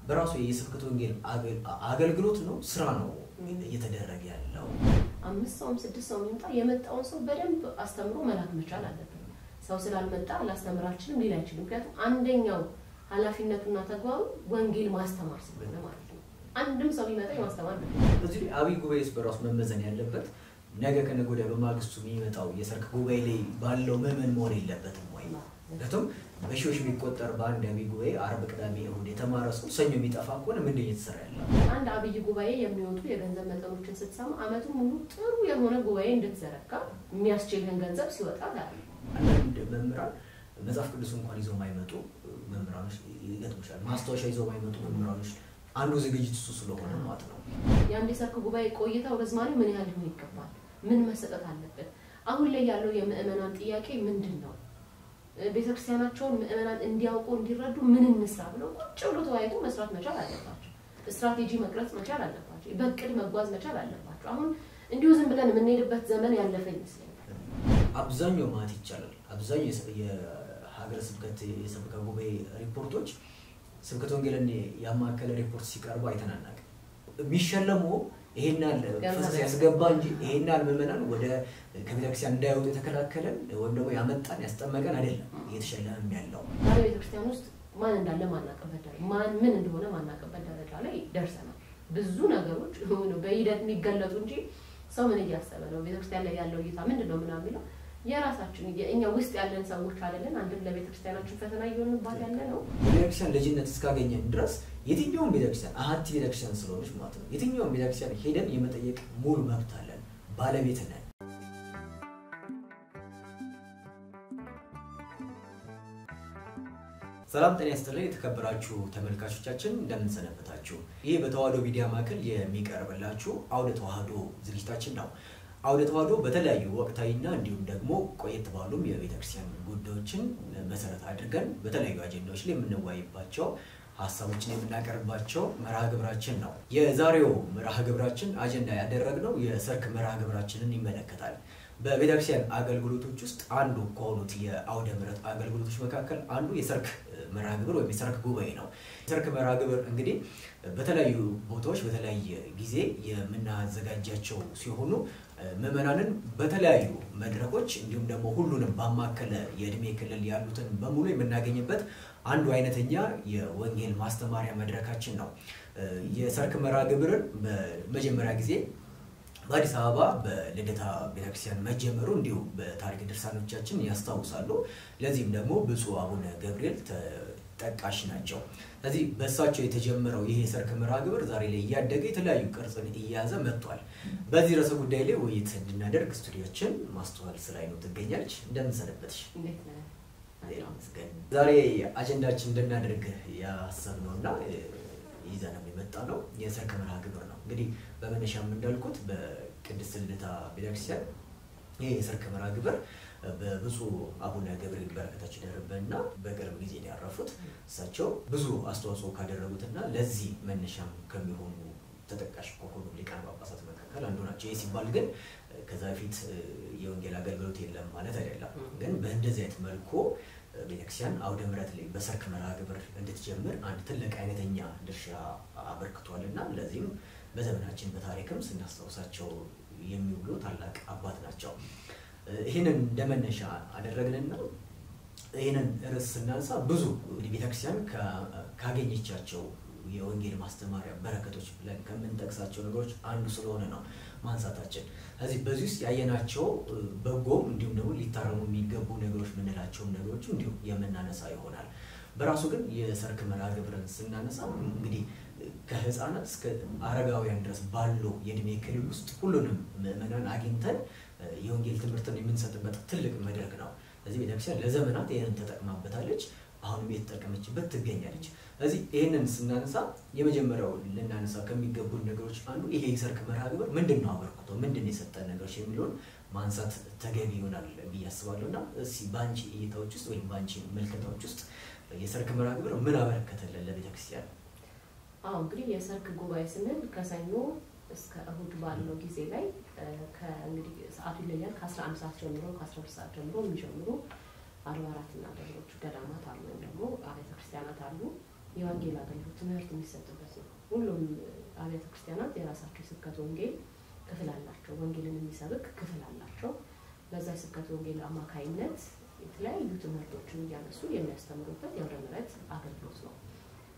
በራሱ የስብከተ ወንጌል አገልግሎት ነው ስራ ነው እየተደረገ ያለው 5 ሰው 6 ሰው ይምጣ የመጣውን ሰው በደንብ አስተምሮ መላክ መቻል አለበት ሰው ስላልመጣ ላስተምራችንም ሊል አይችልም ምክንያቱም አንደኛው ኃላፊነቱና ተግባሩ ወንጌል ማስተማር ስለሆነ ማለት ነው አንድም ሰው ቢመጣ ማስተማር ነው እዚህ አብይ ጉባኤስ በራሱ መመዘን ያለበት ነገ ከነገ ወዲያ በማግስቱ የሚመጣው የሰርክ ጉባኤ ላይ ባለው መመን መሆን የለበትም ወይ ለቶም በሺዎች የሚቆጠር በአንድ አብይ ጉባኤ አርብ ቅዳሜ እሁድ የተማረ ሰው ሰኞ የሚጠፋ ከሆነ ምንድን እየተሰራ ያለው አንድ አብይ ጉባኤ የሚወጡ የገንዘብ መጠኖችን ስትሰማ አመቱ ሙሉ ጥሩ የሆነ ጉባኤ እንድትዘረጋ የሚያስችልን ገንዘብ ሲወጣ ታዲያ አንድ መምህራን መጽሐፍ ቅዱስ እንኳን ይዘው ማይመጡ መምህራኖች ይገጥሙሻል ማስተዋሻ ይዘው ማይመጡ መምህራኖች አንዱ ዝግጅት እሱ ስለሆነ ማለት ነው ያንዴ ሰርክ ጉባኤ ቆይታው ርዝማኔው ምን ያህል ሊሆን ይገባል ምን መሰጠት አለበት አሁን ላይ ያለው የምእመናን ጥያቄ ምንድነው ቤተክርስቲያናቸውን ምእመናን እንዲያውቁ እንዲረዱ ምን እንስራ ብለው ቁጭ ብሎ ተወያይቶ መስራት መቻል አለባቸው ስትራቴጂ መቅረጽ መቻል አለባቸው በእቅድ መጓዝ መቻል አለባቸው አሁን እንዲሁ ዝም ብለን የምንሄድበት ዘመን ያለፈ ይመስለኛል አብዛኛው ማለት ይቻላል አብዛኛው የሀገረ ስብከት የሰበካ ጉባኤ ሪፖርቶች ስብከተ ወንጌልን ያማከለ ሪፖርት ሲቀርቡ አይተናናቅ የሚሸለሙ ይሄናል ፈሰስ ያስገባ እንጂ ይሄናል መመናን ወደ ከቤተክርስቲያን እንዳይወጡ የተከላከለን ወይም ደግሞ ያመጣን ያስጠመቀን አይደለም እየተሸለመም ያለው በቤተክርስቲያን ውስጥ ማን እንዳለ ማናቀበት ማን ምን እንደሆነ ማናቀበት ደረጃ ላይ ደርሰናል ብዙ ነገሮች በሂደት የሚገለጡ እንጂ ሰው ምን እያሰበ ነው ቤተክርስቲያን ላይ ያለው እይታ ምንድነው ምናምን ነው የራሳችን የኛ ውስጥ ያለን ሰዎች አይደለን አንድም ለቤተክርስቲያናችን ፈተና ይሆንባት ያለ ነው ቤተክርስቲያን ልጅነት እስካገኘን ድረስ የትኛውም ቤተክርስቲያን አሃቲ ቤተክርስቲያን ስለሆነች ማለት ነው የትኛውም ቤተክርስቲያን ሄደን የመጠየቅ ሙሉ መብት አለን ባለቤት ነን ሰላም ጤና ይስጥልኝ የተከበራችሁ ተመልካቾቻችን እንደምን ሰነበታችሁ ይሄ በተዋህዶ ሚዲያ ማዕከል የሚቀርብላችሁ አውደ ተዋህዶ ዝግጅታችን ነው አውደ ተዋህዶ በተለያዩ ወቅታዊና እንዲሁም ደግሞ ቆየት ባሉም የቤተክርስቲያን ጉዳዮችን መሰረት አድርገን በተለያዩ አጀንዳዎች ላይ የምንወያይባቸው ሐሳቦችን የምናቀርባቸው መርሃ ግብራችን ነው የዛሬው መርሃ ግብራችን አጀንዳ ያደረግነው የሰርክ መርሃ ግብራችንን ይመለከታል በቤተክርስቲያን አገልግሎቶች ውስጥ አንዱ ከሆኑት የአውደ ምሕረት አገልግሎቶች መካከል አንዱ የሰርክ መርሃ ግብር ወይ የሰርክ ጉባኤ ነው የሰርክ መርሃ ግብር እንግዲህ በተለያዩ ቦታዎች በተለያየ ጊዜ የምናዘጋጃቸው ሲሆኑ መመናንን በተለያዩ መድረኮች እንዲሁም ደግሞ ሁሉንም ባማከለ የእድሜ ክልል ያሉትን በሙሉ የምናገኝበት አንዱ አይነተኛ የወንጌል ማስተማሪያ መድረካችን ነው የሰርክ መርሃ ግብርን በመጀመሪያ ጊዜ በአዲስ አበባ በልደታ ቤተክርስቲያን መጀመሩ እንዲሁ በታሪክ ድርሳኖቻችን ያስታውሳሉ ለዚህም ደግሞ ብፁዕ አቡነ ገብርኤል ተጠቃሽ ናቸው ስለዚህ በእሳቸው የተጀመረው ይሄ ሰርክ መርሃ ግብር ዛሬ ላይ እያደገ የተለያዩ ቅርጽን እያያዘ መጥቷል በዚህ ርዕሰ ጉዳይ ላይ ውይይት እንድናደርግ ስቱዲዮችን ማስተዋል ስላይ ነው ትገኛለች እንደምን ሰነበትሽ እንዴት ነህ ዛሬ አጀንዳችን እንድናደርግ ያሰብነውና ይዘነው የመጣነው የሰርክ መርሃ ግብር ነው እንግዲህ በመነሻም እንዳልኩት በቅድስት ልደታ ቤተክርስቲያን ይሄ የሰርክ መርሃ ግብር በብፁዕ አቡነ ገብርኤል በረከታቸው ይደርብና በቅርብ ጊዜ ያረፉት እሳቸው ብዙ አስተዋጽኦ ካደረጉትና ለዚህ መነሻም ከሚሆኑ ተጠቃሽ ከሆኑ ሊቃነ ጳጳሳት መካከል አንዱ ናቸው ሲባል ግን ከዛ በፊት የወንጌል አገልግሎት የለም ማለት አይደለም ግን በእንደዚህ አይነት መልኩ ቤተክርስቲያን አውደ ምሕረት ላይ በሰርክ መርሃ ግብር እንድትጀምር አንድ ትልቅ አይነተኛ ድርሻ አበርክቷልና ለዚህም በዘመናችን በታሪክም ስናስተውሳቸው የሚውሉ ታላቅ አባት ናቸው ይሄንን እንደመነሻ አደረግንና ይሄንን ርዕስ ስናነሳ ብዙ ቤተክርስቲያን ካገኘቻቸው የወንጌል ማስተማሪያ በረከቶች ብለን ከምንጠቅሳቸው ነገሮች አንዱ ስለሆነ ነው ማንሳታችን ስለዚህ በዚህ ውስጥ ያየናቸው በጎም እንዲሁም ደግሞ ሊታረሙ የሚገቡ ነገሮች ምንላቸው ነገሮች እንዲሁ የምናነሳ ይሆናል በራሱ ግን የሰርክ መርሃ ግብርን ስናነሳ እንግዲህ ከህፃናት እስከ አረጋውያን ድረስ ባለው የእድሜ ክልል ውስጥ ሁሉንም ምእመናን አግኝተን የወንጌል ትምህርትን የምንሰጥበት ትልቅ መድረክ ነው ስለዚህ ቤተክርስቲያን ለዘመናት ይሄንን ተጠቅማበታለች አሁንም እየተጠቀመችበት ትገኛለች ስለዚህ ይሄንን ስናነሳ የመጀመሪያው ልናነሳ ከሚገቡ ነገሮች አንዱ ይሄ የሰርክ መርሃ ግብር ምንድነው አበርክቶ ምንድነው የሰጠን ነገሮች የሚሉን ማንሳት ተገቢ ይሆናል ብያስባለሁና እሺ ባንቺ እይታዎች ውስጥ ወይ ባንቺ መልከታዎች ውስጥ የሰርክ መርሃ ግብር ምን አበረከተልን ለቤተክርስቲያን እንግዲህ የሰርክ ጉባኤ ስንል ከሰኞ እስከ እሁድ ባለው ጊዜ ላይ ከእንግዲህ ሰዓቱ ይለያል ከ11 ሰዓት ጀምሮ ከ12 ሰዓት ጀምሮ የሚጀምሩ አድባራትና ደብሮች ገዳማት አሉ ደግሞ ቤተክርስቲያናት አሉ የወንጌል አገልግሎት ትምህርት የሚሰጥበት ነው። ሁሉም አብያተ ክርስቲያናት የራሳቸው ስብከተ ወንጌል ክፍል አላቸው። ወንጌልን የሚሰብክ ክፍል አላቸው። በዛ ስብከተ ወንጌል አማካይነት የተለያዩ ትምህርቶችን እያነሱ የሚያስተምሩበት የአውደ ምሕረት አገልግሎት ነው።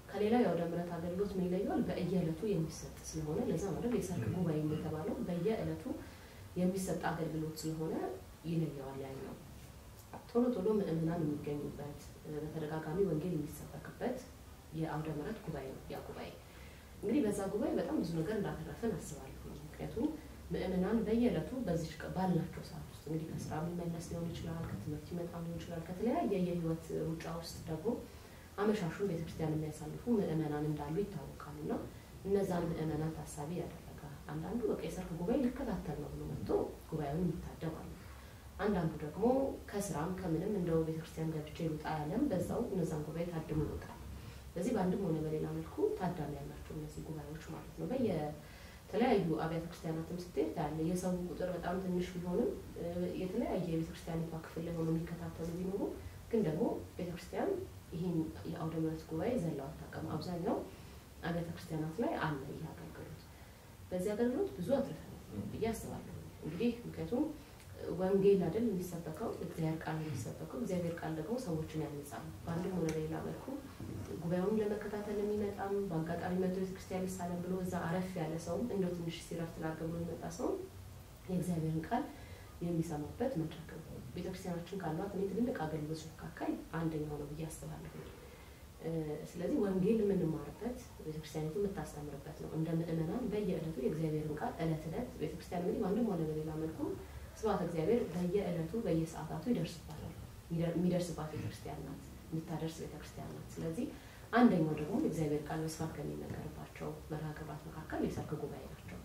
ከሌላው የአውደ ምሕረት አገልግሎት ምን ይለያል? በየዕለቱ የሚሰጥ ስለሆነ ለዛ ማለት የሰርክ ጉባኤ የተባለው በየዕለቱ የሚሰጥ አገልግሎት ስለሆነ ይለያል። ያለው ቶሎ ቶሎ ምእመናን የሚገኙበት በተደጋጋሚ ወንጌል የሚሰበክበት የአውደ ምሕረት ጉባኤ ነው። ያ ጉባኤ እንግዲህ በዛ ጉባኤ በጣም ብዙ ነገር እንዳተረፈን አስባለሁ። ምክንያቱም ምእመናን በየዕለቱ በዚህ ባልናቸው ሰዓት ውስጥ እንግዲህ ከስራ የሚመለስ ሊሆን ይችላል፣ ከትምህርት ይመጣ ሊሆን ይችላል፣ ከተለያየ የህይወት ሩጫ ውስጥ ደግሞ አመሻሹን ቤተክርስቲያን የሚያሳልፉ ምእመናን እንዳሉ ይታወቃልና እነዛን ምእመናን ታሳቢ ያደረገ አንዳንዱ በቃ የሰርክ ጉባኤ ሊከታተል ነው ብሎ መጥቶ ጉባኤውን ይታደማል። አንዳንዱ ደግሞ ከስራም ከምንም እንደው ቤተክርስቲያን ገብቼ ልውጣ ያለም በዛው እነዛን ጉባኤ ታድሞ ይወጣል። ስለዚህ በአንድም ሆነ በሌላ መልኩ ታዳሚ ያላቸው እነዚህ ጉባኤዎች ማለት ነው። በየተለያዩ አብያተ ክርስቲያናትም ስትሄድ ታያለ የሰው ቁጥር በጣም ትንሽ ቢሆንም የተለያየ የቤተክርስቲያኒቷ ክፍል ላይ ሆኖ የሚከታተሉ ቢኖሩ ግን ደግሞ ቤተክርስቲያን ይህን የአውደ ምሕረት ጉባኤ ዘላው አታውቅም። አብዛኛው አብያተ ክርስቲያናት ላይ አለ ይህ አገልግሎት። በዚህ አገልግሎት ብዙ አትርፈናል ብዬ አስባለሁ። እንግዲህ ምክንያቱም ወንጌል አይደል የሚሰበከው፣ እግዚአብሔር ቃል የሚሰበከው፣ እግዚአብሔር ቃል ደግሞ ሰዎችን ያነጻል። በአንድም ሆነ በሌላ መልኩ ጉባኤውን ለመከታተል የሚመጣም በአጋጣሚ መጥቶ ቤተክርስቲያን ይሳለም ብሎ እዛ አረፍ ያለ ሰው እንደው ትንሽ ሲረፍት ላድርግ ብሎ የሚመጣ ሰው የእግዚአብሔርን ቃል የሚሰማበት መድረክ ነው። ቤተክርስቲያናችን ካሏት እኔ ትልልቅ አገልግሎት መካከል አንደኛው ነው ብዬ አስባለሁ። ስለዚህ ወንጌል የምንማርበት ቤተክርስቲያኒቱ የምታስተምርበት ነው። እንደ ምእመናን በየዕለቱ የእግዚአብሔርን ቃል ዕለት ዕለት ቤተክርስቲያን እንግዲህ በአንድም ሆነ በሌላ መልኩ ስብሐተ እግዚአብሔር በየዕለቱ በየሰዓታቱ ይደርስባታል። የሚደርስባት ቤተክርስቲያን ናት፣ የምታደርስ ቤተክርስቲያን ናት። ስለዚህ አንደኛው ደግሞ የእግዚአብሔር ቃል በስፋት ከሚነገርባቸው መርሃ ግብራት መካከል የሰርክ ጉባኤ ናቸው።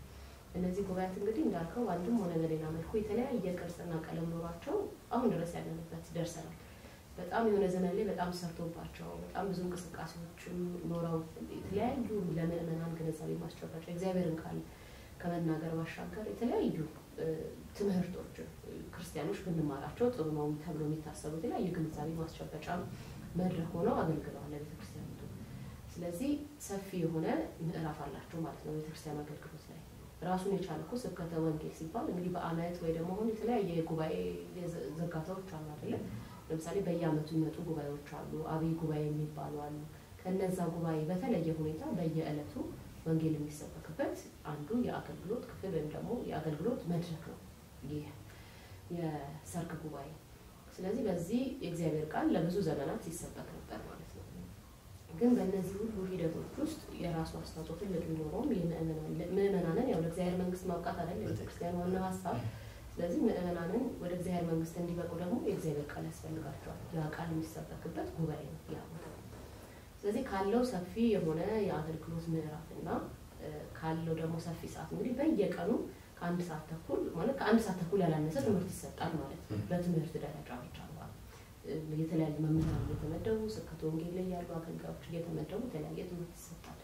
እነዚህ ጉባኤያት እንግዲህ እንዳልከው አንድም ሆነ በሌላ መልኩ የተለያየ ቅርጽና ቀለም ኖሯቸው አሁን ድረስ ያለንበት ደርሰናል። በጣም የሆነ ዘመን ላይ በጣም ሰርቶባቸው በጣም ብዙ እንቅስቃሴዎችም ኖረው የተለያዩ ለምእመናን ግንዛቤ ማስጨበጫ እግዚአብሔርን ቃል ከመናገር ባሻገር የተለያዩ ትምህርቶች ክርስቲያኖች ብንማራቸው ጥሩ ነው ተብሎ የሚታሰቡ የተለያዩ ግንዛቤ ማስጨበጫ መድረክ ሆነው አገልግለዋል ለቤተክርስቲያኒቱ። ስለዚህ ሰፊ የሆነ ምዕራፍ አላቸው ማለት ነው ቤተክርስቲያን አገልግሎት ላይ። ራሱን የቻለ እኮ ስብከተ ወንጌል ሲባል እንግዲህ በአመት ወይ ደግሞ አሁን የተለያየ ጉባኤ ዝርጋታዎች አሉ አይደለ? ለምሳሌ በየአመቱ የሚመጡ ጉባኤዎች አሉ፣ አብይ ጉባኤ የሚባሉ አሉ። ከነዛ ጉባኤ በተለየ ሁኔታ በየዕለቱ ወንጌል የሚሰበክበት አንዱ የአገልግሎት ክፍል ወይም ደግሞ የአገልግሎት መድረክ ነው ይህ የሰርክ ጉባኤ። ስለዚህ በዚህ የእግዚአብሔር ቃል ለብዙ ዘመናት ሲሰበክ ነበር ማለት ነው። ግን በእነዚህ ሁሉ ሂደቶች ውስጥ የራሱ አስተዋጽኦ ትልቅ ቢኖረውም ምእመናንን ያው ለእግዚአብሔር መንግስት ማብቃት አይደል የቤተክርስቲያን ዋና ሀሳብ። ስለዚህ ምእመናንን ወደ እግዚአብሔር መንግስት እንዲበቁ ደግሞ የእግዚአብሔር ቃል ያስፈልጋቸዋል። ያ ቃል የሚሰበክበት ጉባኤ ነው ያ ቦታ። ስለዚህ ካለው ሰፊ የሆነ የአገልግሎት ምዕራፍና ካለው ደግሞ ሰፊ ሰዓት እንግዲህ በየቀኑ ከአንድ ሰዓት ተኩል ማለት ከአንድ ሰዓት ተኩል ያላነሰ ትምህርት ይሰጣል ማለት ነው። በትምህርት ደረጃ ብቻ ማለት የተለያዩ መምህራን እየተመደቡ ስብከተ ወንጌል ላይ ያሉ አገልጋዮች እየተመደቡ የተለያየ ትምህርት ይሰጣል።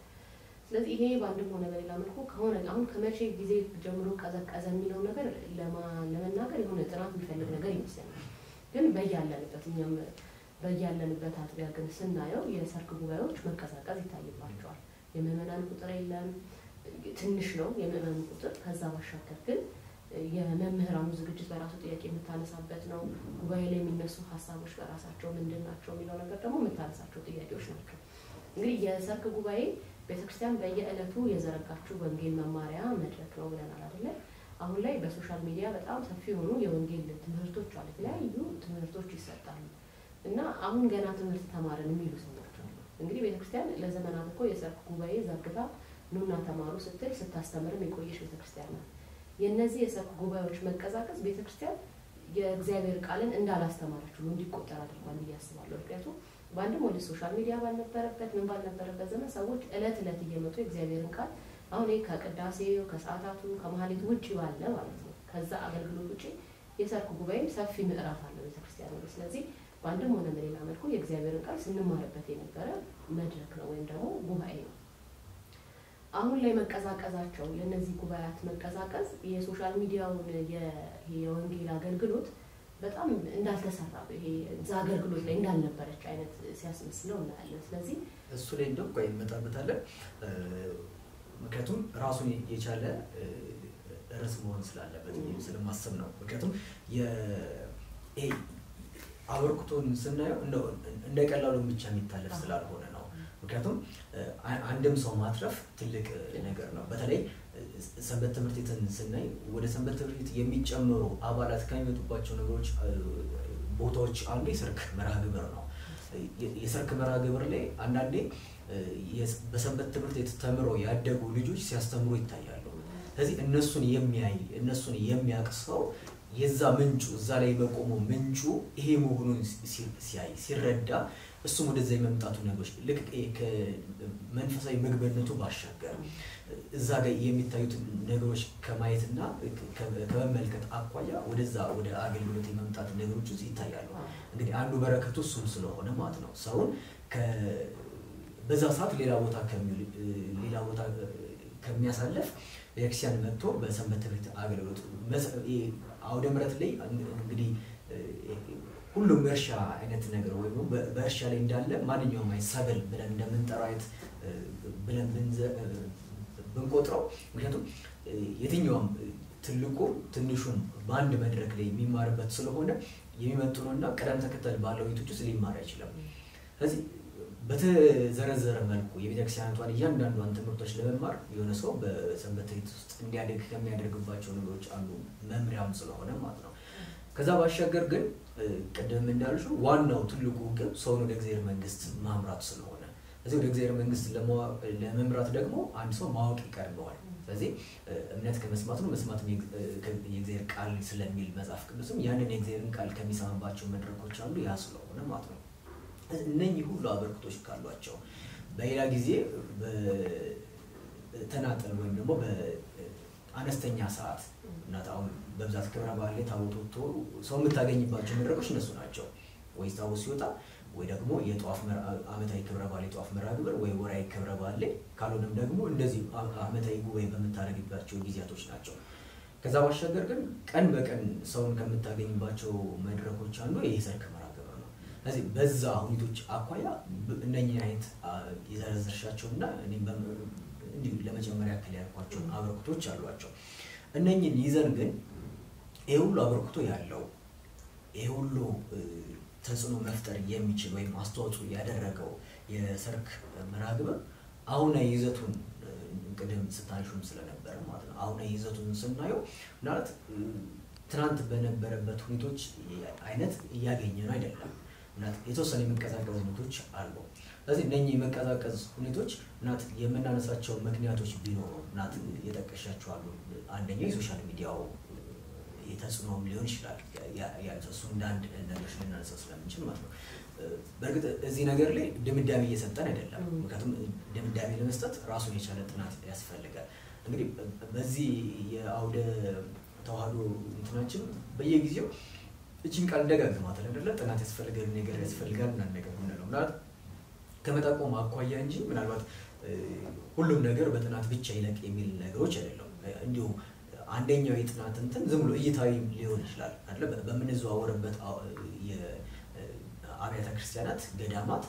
ስለዚህ ይሄ በአንድም ሆነ በሌላ መልኩ ከሆነ አሁን ከመቼ ጊዜ ጀምሮ ቀዘቀዘ የሚለው ነገር ለመናገር የሆነ ጥናት የሚፈልግ ነገር ይመስለኛል። ግን በያለንበት እኛም በያለንበት አጥቢያ ግን ስናየው የሰርክ ጉባኤዎች መቀዛቀዝ ይታይባቸዋል። የምእመናን ቁጥር የለም፣ ትንሽ ነው የምእመናን ቁጥር። ከዛ ባሻገር ግን የመምህራኑ ዝግጅት በራሱ ጥያቄ የምታነሳበት ነው። ጉባኤ ላይ የሚነሱ ሀሳቦች በራሳቸው ምንድን ናቸው የሚለው ነገር ደግሞ የምታነሳቸው ጥያቄዎች ናቸው። እንግዲህ የሰርክ ጉባኤ ቤተክርስቲያን በየዕለቱ የዘረጋችው ወንጌል መማሪያ መድረክ ነው ብለናል አይደለ? አሁን ላይ በሶሻል ሚዲያ በጣም ሰፊ የሆኑ የወንጌል ትምህርቶች አሉ፣ የተለያዩ ትምህርቶች ይሰጣሉ። እና አሁን ገና ትምህርት ተማርን የሚሉ ሰዎች አሉ። እንግዲህ ቤተክርስቲያን ለዘመናት እኮ የሰርክ ጉባኤ ዘርግታ ኑና ተማሩ ስትል ስታስተምርም የቆየች ቤተክርስቲያን ናት። የነዚህ የሰርክ ጉባኤዎች መቀዛቀዝ ቤተክርስቲያን የእግዚአብሔር ቃልን እንዳላስተማረች ሁሉ እንዲቆጠር አድርጓል ብዬ አስባለሁ። ምክንያቱም በአንድም ወደ ሶሻል ሚዲያ ባልነበረበት ምን ባልነበረበት ዘመን ሰዎች ዕለት ዕለት እየመጡ የእግዚአብሔርን ቃል አሁን ከቅዳሴው ከሰዓታቱ ከመሀሌቱ ውጪ ባለ ማለት ነው ከዛ አገልግሎት ውጪ የሰርክ ጉባኤም ሰፊ ምዕራፍ አለው ቤተክርስቲያን ነው። ስለዚህ በአንድም ሆነ በሌላ መልኩ የእግዚአብሔርን ቃል ስንማርበት የነበረ መድረክ ነው ወይም ደግሞ ጉባኤ ነው። አሁን ላይ መቀዛቀዛቸው ለነዚህ ጉባኤያት መቀዛቀዝ የሶሻል ሚዲያውን የወንጌል አገልግሎት በጣም እንዳልተሰራ ይሄ ዛገርግሎት ላይ እንዳልነበረች አይነት ሲያስመስለው እናያለን ስለዚህ እሱ ላይ እንደው ቆይ እንመጣበታለን ምክንያቱም ራሱን የቻለ ርዕስ መሆን ስላለበት ስለማሰብ ነው ምክንያቱም አበርክቶን ስናየው እንደ ቀላሉ ብቻ የሚታለፍ ስላልሆነ ነው ምክንያቱም አንድም ሰው ማትረፍ ትልቅ ነገር ነው በተለይ ሰንበት ትምህርት ቤትን ስናይ ወደ ሰንበት ትምህርት ቤት የሚጨመሩ አባላት ከሚመጡባቸው ነገሮች ቦታዎች አንዱ የሰርክ መርሃ ግብር ነው የሰርክ መርሃ ግብር ላይ አንዳንዴ በሰንበት ትምህርት ቤት ተምረው ያደጉ ልጆች ሲያስተምሩ ይታያሉ ስለዚህ እነሱን የሚያቅሰው የዛ ምንጩ እዛ ላይ በቆሞ ምንጩ ይሄ መሆኑን ሲረዳ እሱም ወደዛ የመምጣቱ ነገሮች ልክ ከመንፈሳዊ ምግብነቱ ባሻገር እዛ ጋር የሚታዩት ነገሮች ከማየትና ከመመልከት አቋያ ወደዛ ወደ አገልግሎት የመምጣት ነገሮች ውስጥ ይታያሉ እንግዲህ አንዱ በረከቱ እሱም ስለሆነ ማለት ነው ሰውን በዛ ሰዓት ሌላ ቦታ ከሚያሳልፍ የክርስቲያን መጥቶ በሰንበት ትምህርት አገልግሎት አውደ ምሕረት ላይ እንግዲህ ሁሉም እርሻ አይነት ነገር ወይ በእርሻ ላይ እንዳለ ማንኛውም አይነት ሰብል ብለን እንደምንጠራው አይነት ብለን ብንቆጥረው ምክንያቱም የትኛውም ትልቁ ትንሹም በአንድ መድረክ ላይ የሚማርበት ስለሆነ የሚመጥኑና ቀደም ተከተል ባለው ሂደቶች ውስጥ ሊማር አይችልም ስለዚህ በተዘረዘረ መልኩ የቤተክርስቲያኗን እያንዳንዷን ትምህርቶች ለመማር የሆነ ሰው በሰንበት ትምህርት ውስጥ እንዲያደግ ከሚያደርግባቸው ነገሮች አንዱ መምሪያም ስለሆነ ማለት ነው ከዛ ባሻገር ግን ቀደም እንዳልሽው ዋናው ትልቁ ግን ሰውን ወደ እግዚአብሔር መንግስት ማምራት ስለሆነ ስለዚህ ወደ እግዚአብሔር መንግስት ለመምራት ደግሞ አንድ ሰው ማወቅ ይቀርበዋል ስለዚህ እምነት ከመስማት ነው መስማት የእግዚአብሔር ቃል ስለሚል መጽሐፍ ቅዱስም ያንን የእግዚአብሔርን ቃል ከሚሰማባቸው መድረኮች አንዱ ያ ስለሆነ ማለት ነው እነኚህ ሁሉ አበርክቶች ካሏቸው በሌላ ጊዜ በተናጠል ወይም ደግሞ በአነስተኛ ሰዓት እና ታውን በብዛት ክብረ በዓል ላይ ታቦት ወጥቶ ሰው የምታገኝባቸው መድረኮች እነሱ ናቸው ወይ ታቦት ሲወጣ ወይ ደግሞ የጧፍ አመታዊ ክብረ በዓል የጧፍ መርሃ ግብር ወይ ወራይ ክብረ በዓል ላይ ካልሆነም ደግሞ እንደዚህ አመታዊ ጉባኤ በመታረግባቸው ጊዜያቶች ናቸው ከዛ ባሻገር ግን ቀን በቀን ሰውን ከምታገኝባቸው መድረኮች አንዱ የሰርክ መርሃ ግብር ነው ስለዚህ በዛ ሁኔቶች አቋያ እነኚህ አይነት የዘረዘርሻቸውና እኔም እንዲሁ ለመጀመሪያ ያክል ያልኳቸው አበርክቶች አሏቸው እነኚህን ይዘን ግን ይሄ ሁሉ አበርክቶ ያለው ይሄ ሁሉ ተጽዕኖ መፍጠር የሚችል ወይም አስተዋጽኦ ያደረገው የሰርክ መርሃ ግብር አሁን ይዘቱን ቀደም ስታንሹም ስለነበር ማለት ነው አሁን ይዘቱን ስናየው ማለት ትናንት በነበረበት ሁኔቶች አይነት እያገኘን አይደለም ማለት የተወሰነ የመቀዛቀዝ ሁኔቶች አሉ ስለዚህ እነኚህ የመቀዛቀዝ ሁኔቶች ማለት የምናነሳቸው ምክንያቶች ቢኖሩ ማለት የጠቀሻቸው አሉ አንደኛው የሶሻል ሚዲያው የተጽዕኖም ሊሆን ይችላል ያልተሱ እንዳንድ ነገር ልናነሳ ስለምንችል ማለት ነው በእርግጥ እዚህ ነገር ላይ ድምዳሜ እየሰጠን አይደለም ምክንያቱም ድምዳሜ ለመስጠት ራሱን የቻለ ጥናት ያስፈልጋል እንግዲህ በዚህ የአውደ ተዋህዶ እንትናችን በየጊዜው እቺን ቃል ደጋግማታል አይደለ ጥናት ያስፈልጋል ነገር ያስፈልጋል እና ነገር ነው ማለት ከመጣቆም አቋያ እንጂ ምናልባት ሁሉም ነገር በጥናት ብቻ ይለቅ የሚል ነገሮች አይደለም እንዲሁ አንደኛው የጥናት እንትን ዝም ብሎ እይታዊ ሊሆን ይችላል አይደለ በመንዘዋወርበት የአብያተ ክርስቲያናት ገዳማት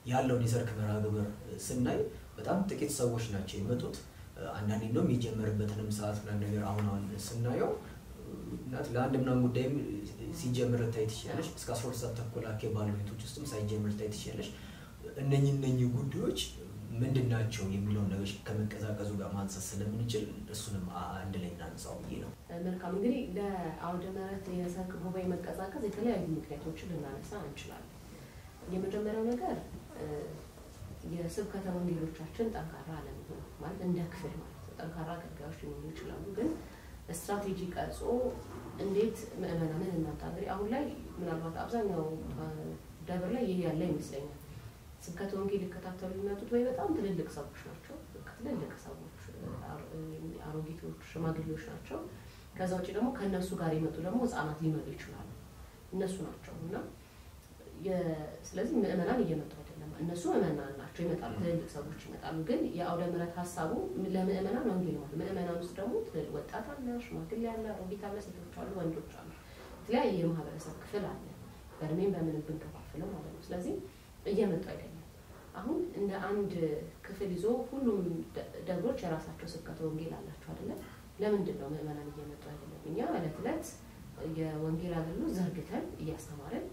ያለውን የሰርክ መርሃ ግብር ስናይ በጣም ጥቂት ሰዎች ናቸው የመጡት አንዳንዴ ነው የሚጀምርበትንም ሰዓት እና ነገር አሁን ስናየው እናት ለአንድ ምናምን ጉዳይም ሲጀምር ታይት ይችላልሽ እስከ 12 ሰዓት ተኩል አከ ባለው ቤቶች ውስጥም ሳይጀምር ታይት ይችላልሽ እነኚህ ጉዳዮች ምንድናቸው የሚለው ነገር ከመቀዛቀዙ ጋር ማንሳት ስለምንችል እሱንም አንድ ላይ እናንሳው ብዬ ነው መልካም እንግዲህ ለአውደ ምሕረት የሰርክ ጉባኤ መቀዛቀዝ የተለያዩ ምክንያቶችን ልናነሳ እንችላለን የመጀመሪያው ነገር የስብከተ ወንጌሎቻችን ጠንካራ አለመሆን ማለት እንደ ክፍል ማለት ጠንካራ አገልጋዮች ሊሆኑ ይችላሉ ግን ስትራቴጂ ቀርጾ እንዴት ምዕመናንን እናታገሪ አሁን ላይ ምናልባት አብዛኛው ደብር ላይ ይሄ ያለ ይመስለኛል ስብከተ ወንጌል ይከታተሉ የሚመጡት ወይ በጣም ትልልቅ ሰዎች ናቸው ትልልቅ ሰዎች አሮጊቶች ሽማግሌዎች ናቸው ከዛ ውጪ ደግሞ ከነሱ ጋር ይመጡ ደግሞ ህፃናት ሊመጡ ይችላሉ እነሱ ናቸው እና ስለዚህ ምዕመናን እየመጡ አይደለም እነሱ ምዕመናን ናቸው ይመጣሉ ትልልቅ ሰዎች ይመጣሉ ግን የአውደ ምሕረት ሐሳቡ ለምዕመናን ወንጌል ነው ምዕመናን ውስጥ ደግሞ ወጣት አለ ሽማግሌ አለ አሮጊት አለ ሴቶች አሉ ወንዶች አሉ የተለያየ የማህበረሰብ ክፍል አለ በእድሜም በምንም ብንከፋፍለው ማለት ነው። ስለዚህ እየመጡ አይደለም አሁን እንደ አንድ ክፍል ይዞ ሁሉም ደብሮች የራሳቸው ስብከተ ወንጌል አላቸው አይደለ? ለምንድን ነው ምዕመናን እየመጡ አይደለም? እኛ ዕለት ዕለት የወንጌል አገልግሎት ዘርግተን እያስተማረን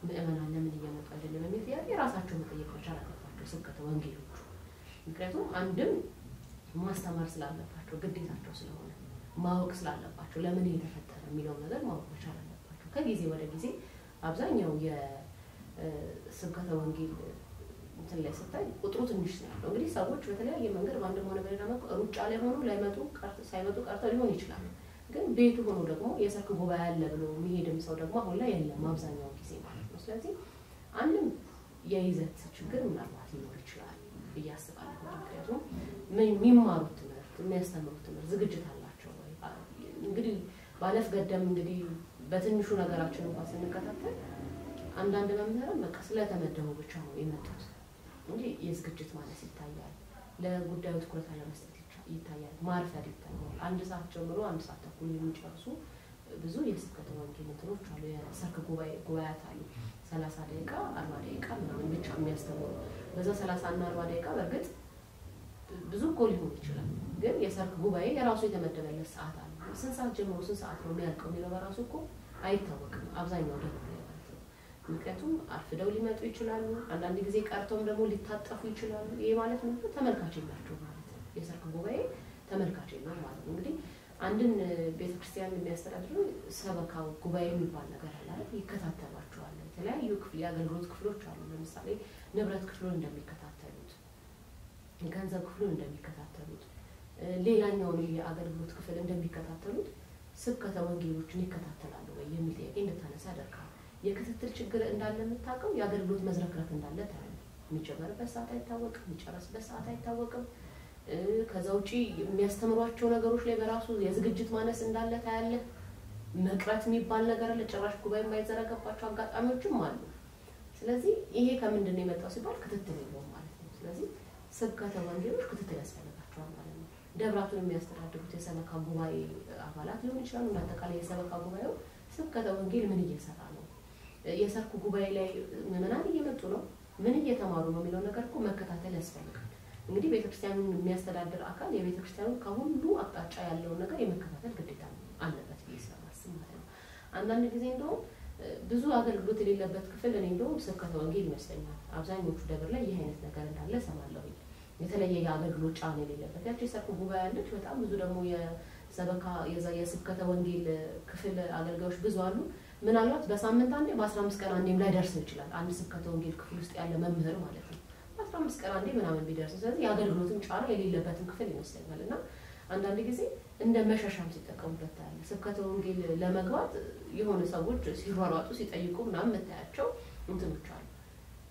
ምዕመናን ለምን እየመጡ አይደለም የሚል ጥያቄ ራሳቸው መጠየቅ መቻል አለባቸው ስብከተ ወንጌሎቹ። ምክንያቱም አንድም ማስተማር ስላለባቸው ግዴታቸው ስለሆነ ማወቅ ስላለባቸው ለምን እየተፈጠረ የሚለው ነገር ማወቅ መቻል አለባቸው። ከጊዜ ወደ ጊዜ አብዛኛው የስብከተ ወንጌል እንትን ላይ ስታይ ቁጥሩ ትንሽ ነው ያለው። እንግዲህ ሰዎች በተለያየ መንገድ በአንድም ሆነ በሌላ መልኩ ሩጫ ላይ ሆኖ ሳይመጡ ቀርተው ሊሆን ይችላል። ግን ቤቱ ሆኖ ደግሞ የሰርክ ጉባኤ አለ ብሎ የሚሄድም ሰው ደግሞ አሁን ላይ የለም አብዛኛው ጊዜ ማለት ነው። ስለዚህ አንድም የይዘት ችግር ምናልባት ሊኖር ይችላል ብዬ አስባለሁ። ምክንያቱም የሚማሩት ትምህርት የሚያስተምሩት ትምህርት ዝግጅት አላቸው ወይ? እንግዲህ ባለፍ ገደም እንግዲህ በትንሹ ነገራችን እንኳን ስንከታተል አንዳንድ መምህራን በቃ ስለተመደቡ ብቻ ነው የመጡት እንጂ የዝግጅት ማለት ይታያል። ለጉዳዩ ትኩረት አለመስጠት ይታያል። ማርፈድ ይታያል። አንድ ሰዓት ጀምሮ አንድ ሰዓት ተኩል የሚጨርሱ ብዙ የስብከተ ወንጌል እንትኖች አሉ። የሰርክ ጉባኤያት አሉ 30 ደቂቃ 40 ደቂቃ ምናምን ብቻ የሚያስተምሩ። በዛ 30 እና 40 ደቂቃ በርግጥ ብዙ እኮ ሊሆን ይችላል። ግን የሰርክ ጉባኤ የራሱ የተመደበለት ሰዓት አለ። ስንት ሰዓት ጀምሮ ስንት ሰዓት ነው የሚያልቀው የሚለው በራሱ እኮ አይታወቅም አብዛኛው ደግሞ ማለት ነው። ምክንያቱም አርፍደው ሊመጡ ይችላሉ። አንዳንድ ጊዜ ቀርተውም ደግሞ ሊታጠፉ ይችላሉ። ይሄ ማለት ነው ተመልካች የላቸው ማለት ነው። የሰርክ ጉባኤ ተመልካች የለው ማለት ነው። እንግዲህ አንድን ቤተክርስቲያን የሚያስተዳድሩ ሰበካው ጉባኤ የሚባል ነገር አለ አይደል? ይከታተሏቸዋል። የተለያዩ የአገልግሎት ክፍሎች አሉ። ለምሳሌ ንብረት ክፍሉን እንደሚከታተሉት፣ ገንዘብ ክፍሉን እንደሚከታተሉት፣ ሌላኛውን የአገልግሎት ክፍል እንደሚከታተሉት ስብከተ ወንጌሎችን ይከታተላሉ ወይ የሚል ጥያቄ እንድታነሳ ያደርጋል። የክትትል ችግር እንዳለ የምታውቀው የአገልግሎት መዝረክረክ እንዳለ ታያለህ። የሚጀመርበት ሰዓት አይታወቅም፣ የሚጨርስበት ሰዓት አይታወቅም። ከዛ ውጪ የሚያስተምሯቸው ነገሮች ላይ በራሱ የዝግጅት ማነስ እንዳለ ታያለህ። መቅረት የሚባል ነገር አለ። ጭራሽ ጉባኤ የማይዘረጋባቸው አጋጣሚዎችም አሉ። ስለዚህ ይሄ ከምንድን ነው የመጣው ሲባል ክትትል የለውም ማለት ነው። ስለዚህ ስብከተ ወንጌሎች ክትትል ያስፈልጋቸዋል ማለት ነው። ደብራቱን የሚያስተዳድሩት የሰበካ ጉባኤ አባላት ሊሆን ይችላሉ። በአጠቃላይ የሰበካ ጉባኤው ስብከተ ወንጌል ምን እየሰራ ነው፣ የሰርኩ ጉባኤ ላይ ምዕመናን እየመጡ ነው፣ ምን እየተማሩ ነው የሚለው ነገር እኮ መከታተል ያስፈልጋል። እንግዲህ ቤተክርስቲያኑን የሚያስተዳድር አካል የቤተክርስቲያኑ ከሁሉ አቅጣጫ ያለውን ነገር የመከታተል ግዴታ አለበት ብዬ ስለማስብ ማለት ነው። አንዳንድ ጊዜ እንደውም ብዙ አገልግሎት የሌለበት ክፍል እኔ እንደውም ስብከተ ወንጌል ይመስለኛል። አብዛኞቹ ደብር ላይ ይህ አይነት ነገር እንዳለ ሰማለሁ። የተለየ የአገልግሎት ጫና የሌለበት ያቺ የሰርኩ ጉባኤ አለች። በጣም ብዙ ደግሞ የሰበካ የስብከተ ወንጌል ክፍል አገልጋዮች ብዙ አሉ። ምናልባት በሳምንት አንዴ በ15 ቀን አንዴም ላይ ደርሰው ይችላል አንድ ስብከተ ወንጌል ክፍል ውስጥ ያለ መምህር ማለት ነው። 15 ቀን አንዴ ምናምን ቢደርስ ስለዚህ የአገልግሎትን ጫና የሌለበትን ክፍል ይመስለኛል። እና አንዳንድ ጊዜ እንደ መሸሻም ሲጠቀሙበት ታያለህ። ስብከተ ወንጌል ለመግባት የሆነ ሰዎች ሲሯሯጡ ሲጠይቁ ምናምን መታያቸው እንትኖች አሉ።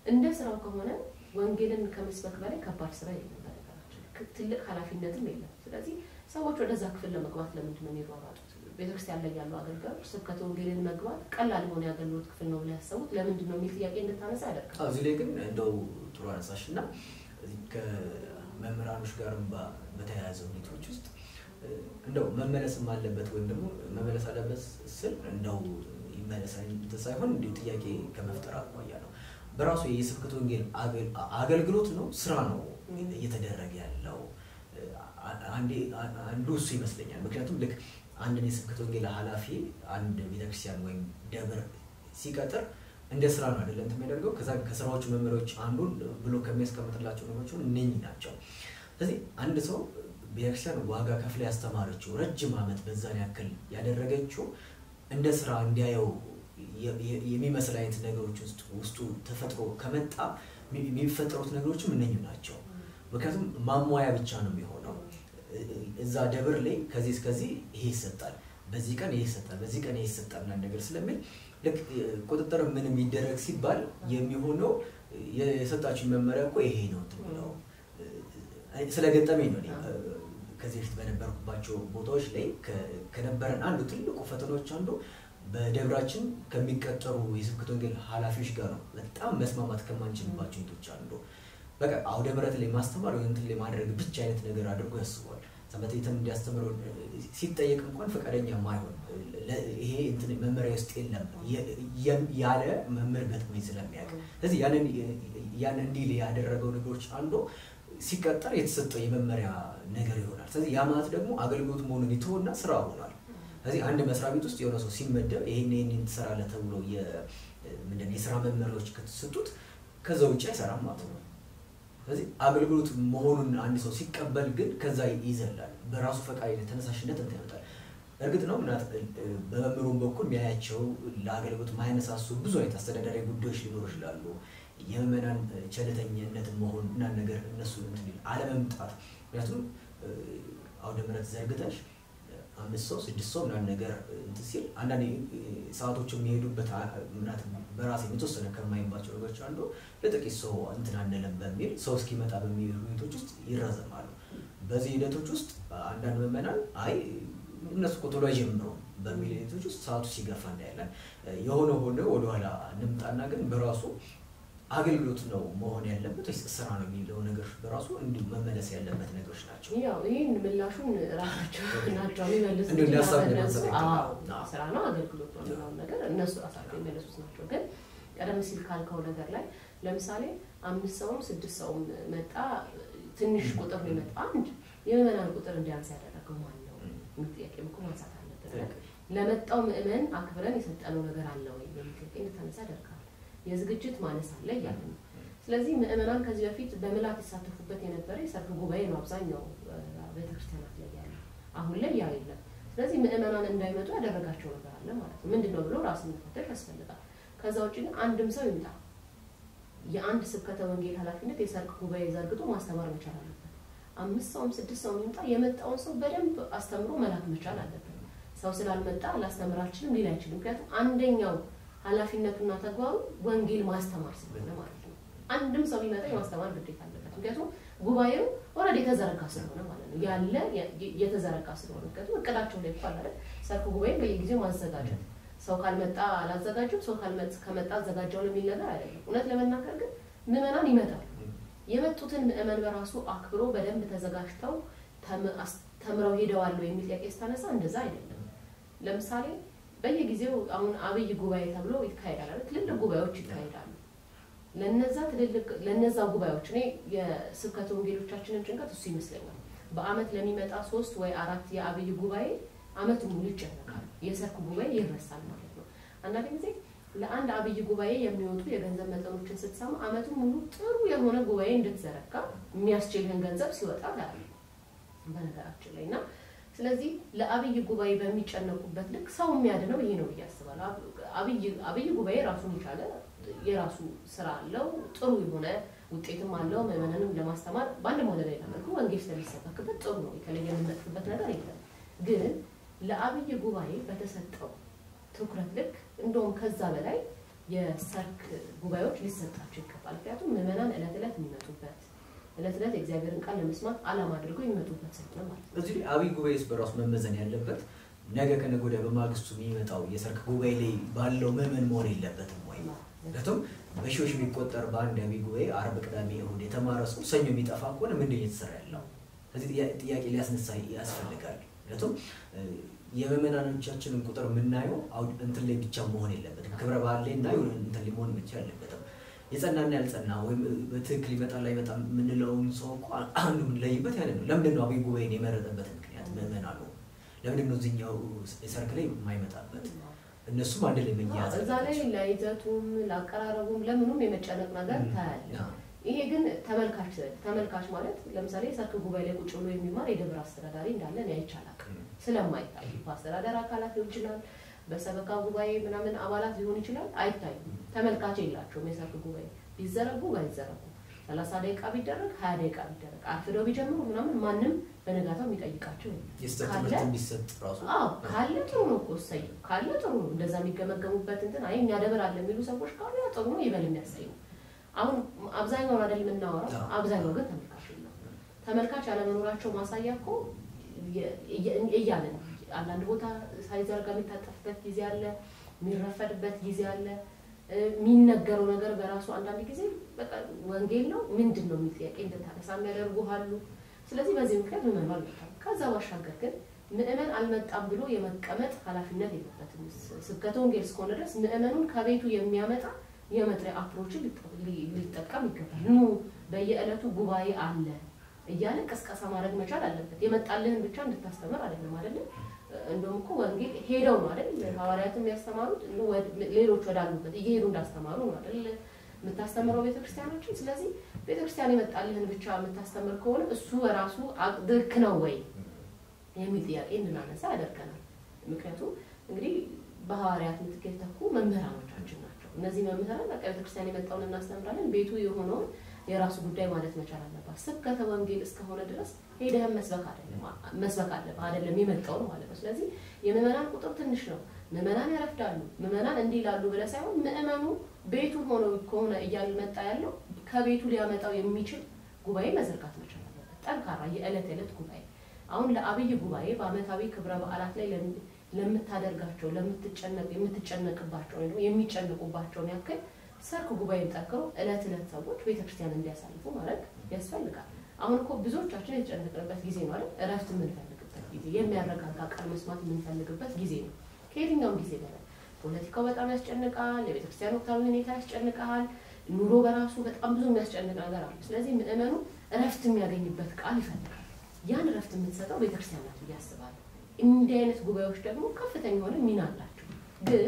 እንደ ስራው ከሆነ ወንጌልን ከመስበክ በላይ ከባድ ስራ የለም በነገራችን። ትልቅ ኃላፊነትም የለም። ስለዚህ ሰዎች ወደዛ ክፍል ለመግባት ለምንድን ነው የሚሯሯጡት? ቤተክርስቲያን ላይ ያሉ አገልጋዮች ስብከተ ወንጌልን መግባት ቀላል የሆነ የአገልግሎት ክፍል ነው ብለው ያሰቡት ለምንድን ነው የሚል ጥያቄ እንድታነሳ ያደርጋል። እዚህ ላይ ግን እንደው ጥሩ አነሳሽና ከመምህራኖች ጋር በተያያዘ ሁኔታዎች ውስጥ እንደው መመለስም አለበት ወይም ደግሞ መመለስ አለበት ስል እንደው ይመለሳል ሳይሆን እንደው ጥያቄ ከመፍጠር አኳያ ነው። በራሱ የስብከተ ወንጌል አገልግሎት ነው ስራ ነው እየተደረገ ያለው አንዱ እሱ ይመስለኛል። ምክንያቱም ልክ አንድ የስብከተ ወንጌል ኃላፊ አንድ ቤተክርስቲያን ወይም ደብር ሲቀጥር እንደ ስራ ነው አይደለም የሚያደርገው። ከዛ ከስራዎቹ መመሪያዎች አንዱን ብሎ ከሚያስቀምጥላቸው ነገሮች እነኚህ ናቸው። ስለዚህ አንድ ሰው ቤተክርስቲያን ዋጋ ከፍላ ያስተማረችው ረጅም ዓመት በዛን ያክል ያደረገችው እንደ ስራ እንዲያየው የሚመስል አይነት ነገሮች ውስጡ ተፈጥሮ ከመጣ የሚፈጠሩት ነገሮችም እነኚህ ናቸው። ምክንያቱም ማሟያ ብቻ ነው የሚሆነው። እዛ ደብር ላይ ከዚህ እስከዚህ ይሄ ይሰጣል፣ በዚህ ቀን ይሄ ይሰጣል፣ በዚህ ቀን ይሄ ይሰጣል እና ነገር ስለሚል ልክ ቁጥጥር ምንም ይደረግ ሲባል የሚሆነው የሰጣችሁ መመሪያ እኮ ይሄ ነው ተብለው ስለገጠመኝ ነው። ከዚህ በፊት በነበርኩባቸው ቦታዎች ላይ ከነበረን አንዱ ትልቁ ፈተናዎች አንዱ በደብራችን ከሚቀጠሩ የስብከተ ወንጌል ኃላፊዎች ጋር ነው በጣም መስማማት ከማንችልባቸው እንቶች አንዱ። በቃ አውደ ምሕረት ላይ ማስተማር ወይ እንትን ላይ ማድረግ ብቻ አይነት ነገር አድርጎ ያስባል። ሰንበት ቤትም እንዲያስተምረው ሲጠየቅ እንኳን ፈቃደኛ ማይሆን ይሄ እንትን መመሪያ ውስጥ የለም ያለ መምህር ገጥሞኝ ስለሚያውቅ ስለዚህ ያንን እንዲል ያደረገው ነገሮች አንዱ ሲቀጠር የተሰጠው የመመሪያ ነገር ይሆናል ስለዚህ ያ ማለት ደግሞ አገልግሎት መሆኑን ይተውና ስራ ሆኗል ስለዚህ አንድ መስሪያ ቤት ውስጥ የሆነ ሰው ሲመደብ ይሄን ተሰራለ ተብሎ ምንድነው የሥራ መመሪያዎች ከተሰጡት ከዛ ውጪ አይሰራም ማለት ነው ስለዚህ አገልግሎት መሆኑን አንድ ሰው ሲቀበል ግን ከዛ ይዘላል በራሱ ፈቃድ ተነሳሽነት እንተያታል እርግጥ ነው ምናት በመምሩም በኩል የሚያያቸው ለአገልግሎት ማይነሳሱ ብዙ አይነት አስተዳዳሪ ጉዳዮች ሊኖሩ ይችላሉ የመመናን ቸልተኝነት መሆን እና ነገር እነሱ እንትን አለመምጣት ምክንያቱም አውደ ምሕረት ዘርግተሽ 5 ሰው 6 ሰው ምናምን ነገር እንትን ሲል አንዳንዴ ሰዓቶቹ የሚሄዱበት ምናት በራሴ የተወሰነ ከማይባቸው ነገሮች አንዱ ለጥቂት ሰው እንትን አንለም በሚል ሰው እስኪመጣ በሚል ሁኔታዎች ውስጥ ይራዘማሉ በዚህ ሂደቶች ውስጥ አንዳንድ መመናን አይ እነሱ ቶሎ አይጀምሩም በሚል ሂደቶች ውስጥ ሰዓቱ ሲገፋ እናያለን የሆነ ሆነ ወደ ኋላ እንምጣና ግን በራሱ አገልግሎት ነው መሆን ያለበት ወይስ ስራ ነው የሚለው ነገር በራሱ እንዲሁ መመለስ ያለበት ነገሮች ናቸው ያው ይሄን ምላሹን ራሳቸው ናቸው የሚመልሱት ስራ ነው አገልግሎት ነው ነገር እነሱ ራሳቸው የሚመልሱት ናቸው ግን ቀደም ሲል ካልከው ነገር ላይ ለምሳሌ 5 ሰው 6 ሰው መጣ ትንሽ ቁጥር ነው መጣ አንድ የመናን ቁጥር እንዲያንስ ያደረገው ማለት ነው ጥያቄ ማንሳት አለበት ለመጣው ምእመን አክብረን የሰጠነው ነገር አለ ወይ የሚል እንድታነሳ ያደርጋል የዝግጅት ማነስ አለ ያለ ስለዚህ ምእመናን ከዚህ በፊት በመላት ይሳተፉበት የነበረ የሰርክ ጉባኤ ነው አብዛኛው ቤተክርስቲያናት ላይ ያለ አሁን ላይ ያ የለም ስለዚህ ምእመናን እንዳይመጡ ያደረጋቸው ነገር አለ ማለት ነው ምንድነው ብሎ ራስን መፈተሽ ያስፈልጋል ከዛ ውጪ ግን አንድም ሰው ይምጣ የአንድ ስብከተ ወንጌል ኃላፊነት የሰርክ ጉባኤ ዘርግቶ ማስተማር መቻል አለበት 5 ሰው 6 ሰው ይምጣ የመጣውን ሰው በደንብ አስተምሮ መላክ መቻል አለበት ሰው ስላልመጣ ላስተምራችንም ሊል አይችልም ምክንያቱም አንደኛው ኃላፊነቱና ተግባሩ ወንጌል ማስተማር ስለሆነ ማለት ነው አንድም ሰው ቢመጣ የማስተማር ግዴታ አለበት ምክንያቱም ጉባኤው ኦሬዲ ተዘረጋ ስለሆነ ማለት ነው ያለ የተዘረጋ ስለሆነ ምክንያቱም እቅዳቸው ላይ ይባላል ሰርክ ጉባኤ በየጊዜው ማዘጋጀት ሰው ካልመጣ አላዘጋጁም ሰው ከመጣ አዘጋጃው ለሚል ነገር አይደለም እውነት ለመናገር ግን ምእመናን ይመጣሉ የመጡትን ምእመን በራሱ አክብሮ በደንብ ተዘጋጅተው ተምረው ሄደዋል የሚል ጥያቄ ስታነሳ እንደዛ አይደለም ለምሳሌ በየጊዜው አሁን አብይ ጉባኤ ተብሎ ይካሄዳል አይደል ትልልቅ ጉባኤዎች ይካሄዳሉ ለነዛ ጉባኤዎች እኔ የስብከተ ወንጌሎቻችንን ጭንቀት እሱ ይመስለኛል በአመት ለሚመጣ 3 ወይ 4 የአብይ ጉባኤ አመት ሙሉ ይጨነቃል የሰርክ ጉባኤ ይረሳል ማለት ነው አንዳንድ ጊዜ ለአንድ አብይ ጉባኤ የሚወጡ የገንዘብ መጠኖችን ስትሰማ አመቱን ሙሉ ጥሩ የሆነ ጉባኤ እንድትዘረጋ የሚያስችልን ገንዘብ ሲወጣ ታያለ በነገራችን ላይና ስለዚህ ለአብይ ጉባኤ በሚጨነቁበት ልክ ሰው የሚያድነው ይሄ ነው ያስባል አብይ ጉባኤ ራሱን ይቻለ የራሱ ስራ አለው ጥሩ የሆነ ውጤትም አለው ምእመናንን ለማስተማር ባንድ ሞዴል ላይ ተመልኩ ወንጌል ስለሚሰበክበት ጥሩ ነው የተለየ የምንመጥበት ነገር የለም ግን ለአብይ ጉባኤ በተሰጠው ትኩረት ልክ እንደውም ከዛ በላይ የሰርክ ጉባኤዎች ሊሰጣቸው ይገባል ምክንያቱም ምእመናን እለት የሚመጡበት እለት እግዚአብሔርን ቃል ለመስማት አላማ አድርገው ይመጡበት ስለሆነ ማለት ነው እዚህ አብይ ጉባኤስ በራሱ መመዘን ያለበት ነገ ከነገ ወዲያ በማግስቱ የሚመጣው የሰርክ ጉባኤ ላይ ባለው ምእመን መሆን የለበትም ወይ ለቶም በሺዎች የሚቆጠር በአንድ አብይ ጉባኤ አርብ ቅዳሜ እሁድ የተማረ ሰው ሰኞ የሚጠፋ ከሆነ ምንድነው እየተሰራ ያለው ስለዚህ ጥያቄ ሊያስነሳ ያስፈልጋል ለቶም የመመናኖቻችንን ቁጥር የምናየው እንትን ላይ ብቻ መሆን የለበትም ክብረ በዓል ላይ እና የሆነ እንትን ላይ መሆን ብቻ የለበትም የጸናና ያልጸና ወይም በትክክል ይመጣል ላይ በጣም ምንለውን ሰው እንኳን አንዱ ለይበት ያለ ነው ለምንድነው አብይ ጉባኤን የመረጠበት ምክንያት ምእመናኑ ለምንድነው እዚህኛው ሰርክ ላይ የማይመጣበት እነሱም አንድ ላይ መያዝ እዛ ላይ ለይዘቱም ለአቀራረቡም ለምኑም የመጨነቅ ነገር ታያለ ይሄ ግን ተመልካች ማለት ለምሳሌ ሰርክ ጉባኤ ላይ ቁጭ ብሎ የሚማር የደብር አስተዳዳሪ እንዳለ ነው አይቻላል ስለማይታይ አስተዳዳሪ አካላት ይችላል በሰበካ ጉባኤ ምናምን አባላት ሊሆን ይችላል አይታዩም ተመልካች የላቸውም የሰርክ ጉባኤ ቢዘረጉ ባይዘረጉ 30 ደቂቃ ቢደረግ 20 ደቂቃ ቢደረግ አፍደው ቢጀምሩ ምናምን ማንንም በነጋታው የሚጠይቃቸው ይስተካከል እንዲሰጥ ራሱ ካለ ጥሩ ነው ቆሰይ ካለ ጥሩ ነው እንደዛ የሚገመገሙበት እንትን አይ እኛ ደብር አለ የሚሉ ሰዎች ካሉ ያ ጥሩ ነው ይበል የሚያሳዩ አሁን አብዛኛው አይደል የምናወራው አብዛኛው ግን ተመልካች ያለመኖራቸው ማሳያ እኮ እያለ ነው አንዳንድ ቦታ ሳይዘርጋ የሚታጠፍበት ጊዜ አለ የሚረፈድበት ጊዜ አለ የሚነገረው ነገር በራሱ አንዳንድ ጊዜ በቃ ወንጌል ነው ምንድነው የሚጥያቄ እንደታነሳ የሚያደርጉ አሉ ስለዚህ በዚህ ምክንያት ምንማር ነው ከዛ ከዛ ባሻገር ግን ምእመን አልመጣም ብሎ የመቀመጥ ኃላፊነት የለበትም። ስብከተ ወንጌል እስከሆነ ድረስ ምእመኑን ከቤቱ የሚያመጣ የመጥሪያ አፕሮችን ሊጠቀም ይገባል። ኑ በየዕለቱ ጉባኤ አለ እያለ ቀስቀሳ ማድረግ መቻል አለበት። የመጣልህን ብቻ እንድታስተምር አይደለም አይደል? እንደውም እኮ ወንጌል ሄደው ነው አይደል ሐዋርያትም ያስተማሩት ሌሎች ወዳሉበት እየሄዱ እንዳስተማሩ ነው አይደል የምታስተምረው ቤተክርስቲያናችን። ስለዚህ ቤተክርስቲያን የመጣልህን ብቻ የምታስተምር ከሆነ እሱ በራሱ ልክ ነው ወይ የሚል ጥያቄ እንድናነሳ ያደርገናል። ምክንያቱም እንግዲህ በሐዋርያት ምትክ የተተኩ መምህራኖቻችን ናቸው። እነዚህ መምህራን በቃ ቤተክርስቲያን የመጣውን እናስተምራለን ቤቱ የሆነውን የራሱ ጉዳይ ማለት መቻል አለባት። ስብከተ ወንጌል እስከሆነ ድረስ ሄደህም መስበክ አይደለም የመጣውን ማለት ነው። ስለዚህ የምእመናን ቁጥር ትንሽ ነው፣ ምእመናን ያረፍዳሉ፣ ምእመናን እንዲህ ይላሉ ብለህ ሳይሆን ምእመኑ ቤቱ ሆኖ ከሆነ እያልመጣ ያለው ከቤቱ ሊያመጣው የሚችል ጉባኤ መዘርጋት መቻል አለበት። ጠንካራ የዕለት ጉባኤ አሁን ለአብይ ጉባኤ በአመታዊ ክብረ በዓላት ላይ ለምታደርጋቸው የምትጨነቅባቸው ወይ የሚጨነቁባቸው ያክል ሰርክ ጉባኤን ጠርቀው ዕለት ሰዎች ቤተክርስቲያን እንዲያሳልፉ ማድረግ ያስፈልጋል። አሁን እኮ ብዙዎቻችን የተጨነቅንበት ጊዜ ነው አይደል? እረፍት የምንፈልግበት ጊዜ፣ የሚያረጋጋ ቃል መስማት የምንፈልግበት ጊዜ ነው። ከየትኛውም ጊዜ በላይ ፖለቲካው በጣም ያስጨንቃል፣ የቤተክርስቲያን ወቅታዊ ሁኔታ ያስጨንቃል፣ ኑሮ በራሱ በጣም ብዙ የሚያስጨንቅ ነገር አለ። ስለዚህ ምእመኑ እረፍት የሚያገኝበት ቃል ይፈልጋል። ያን እረፍት የምትሰጠው ቤተክርስቲያን ናት ብዬ አስባለሁ። እንዲህ አይነት ጉባኤዎች ደግሞ ከፍተኛ የሆነ ሚና አላቸው። ግን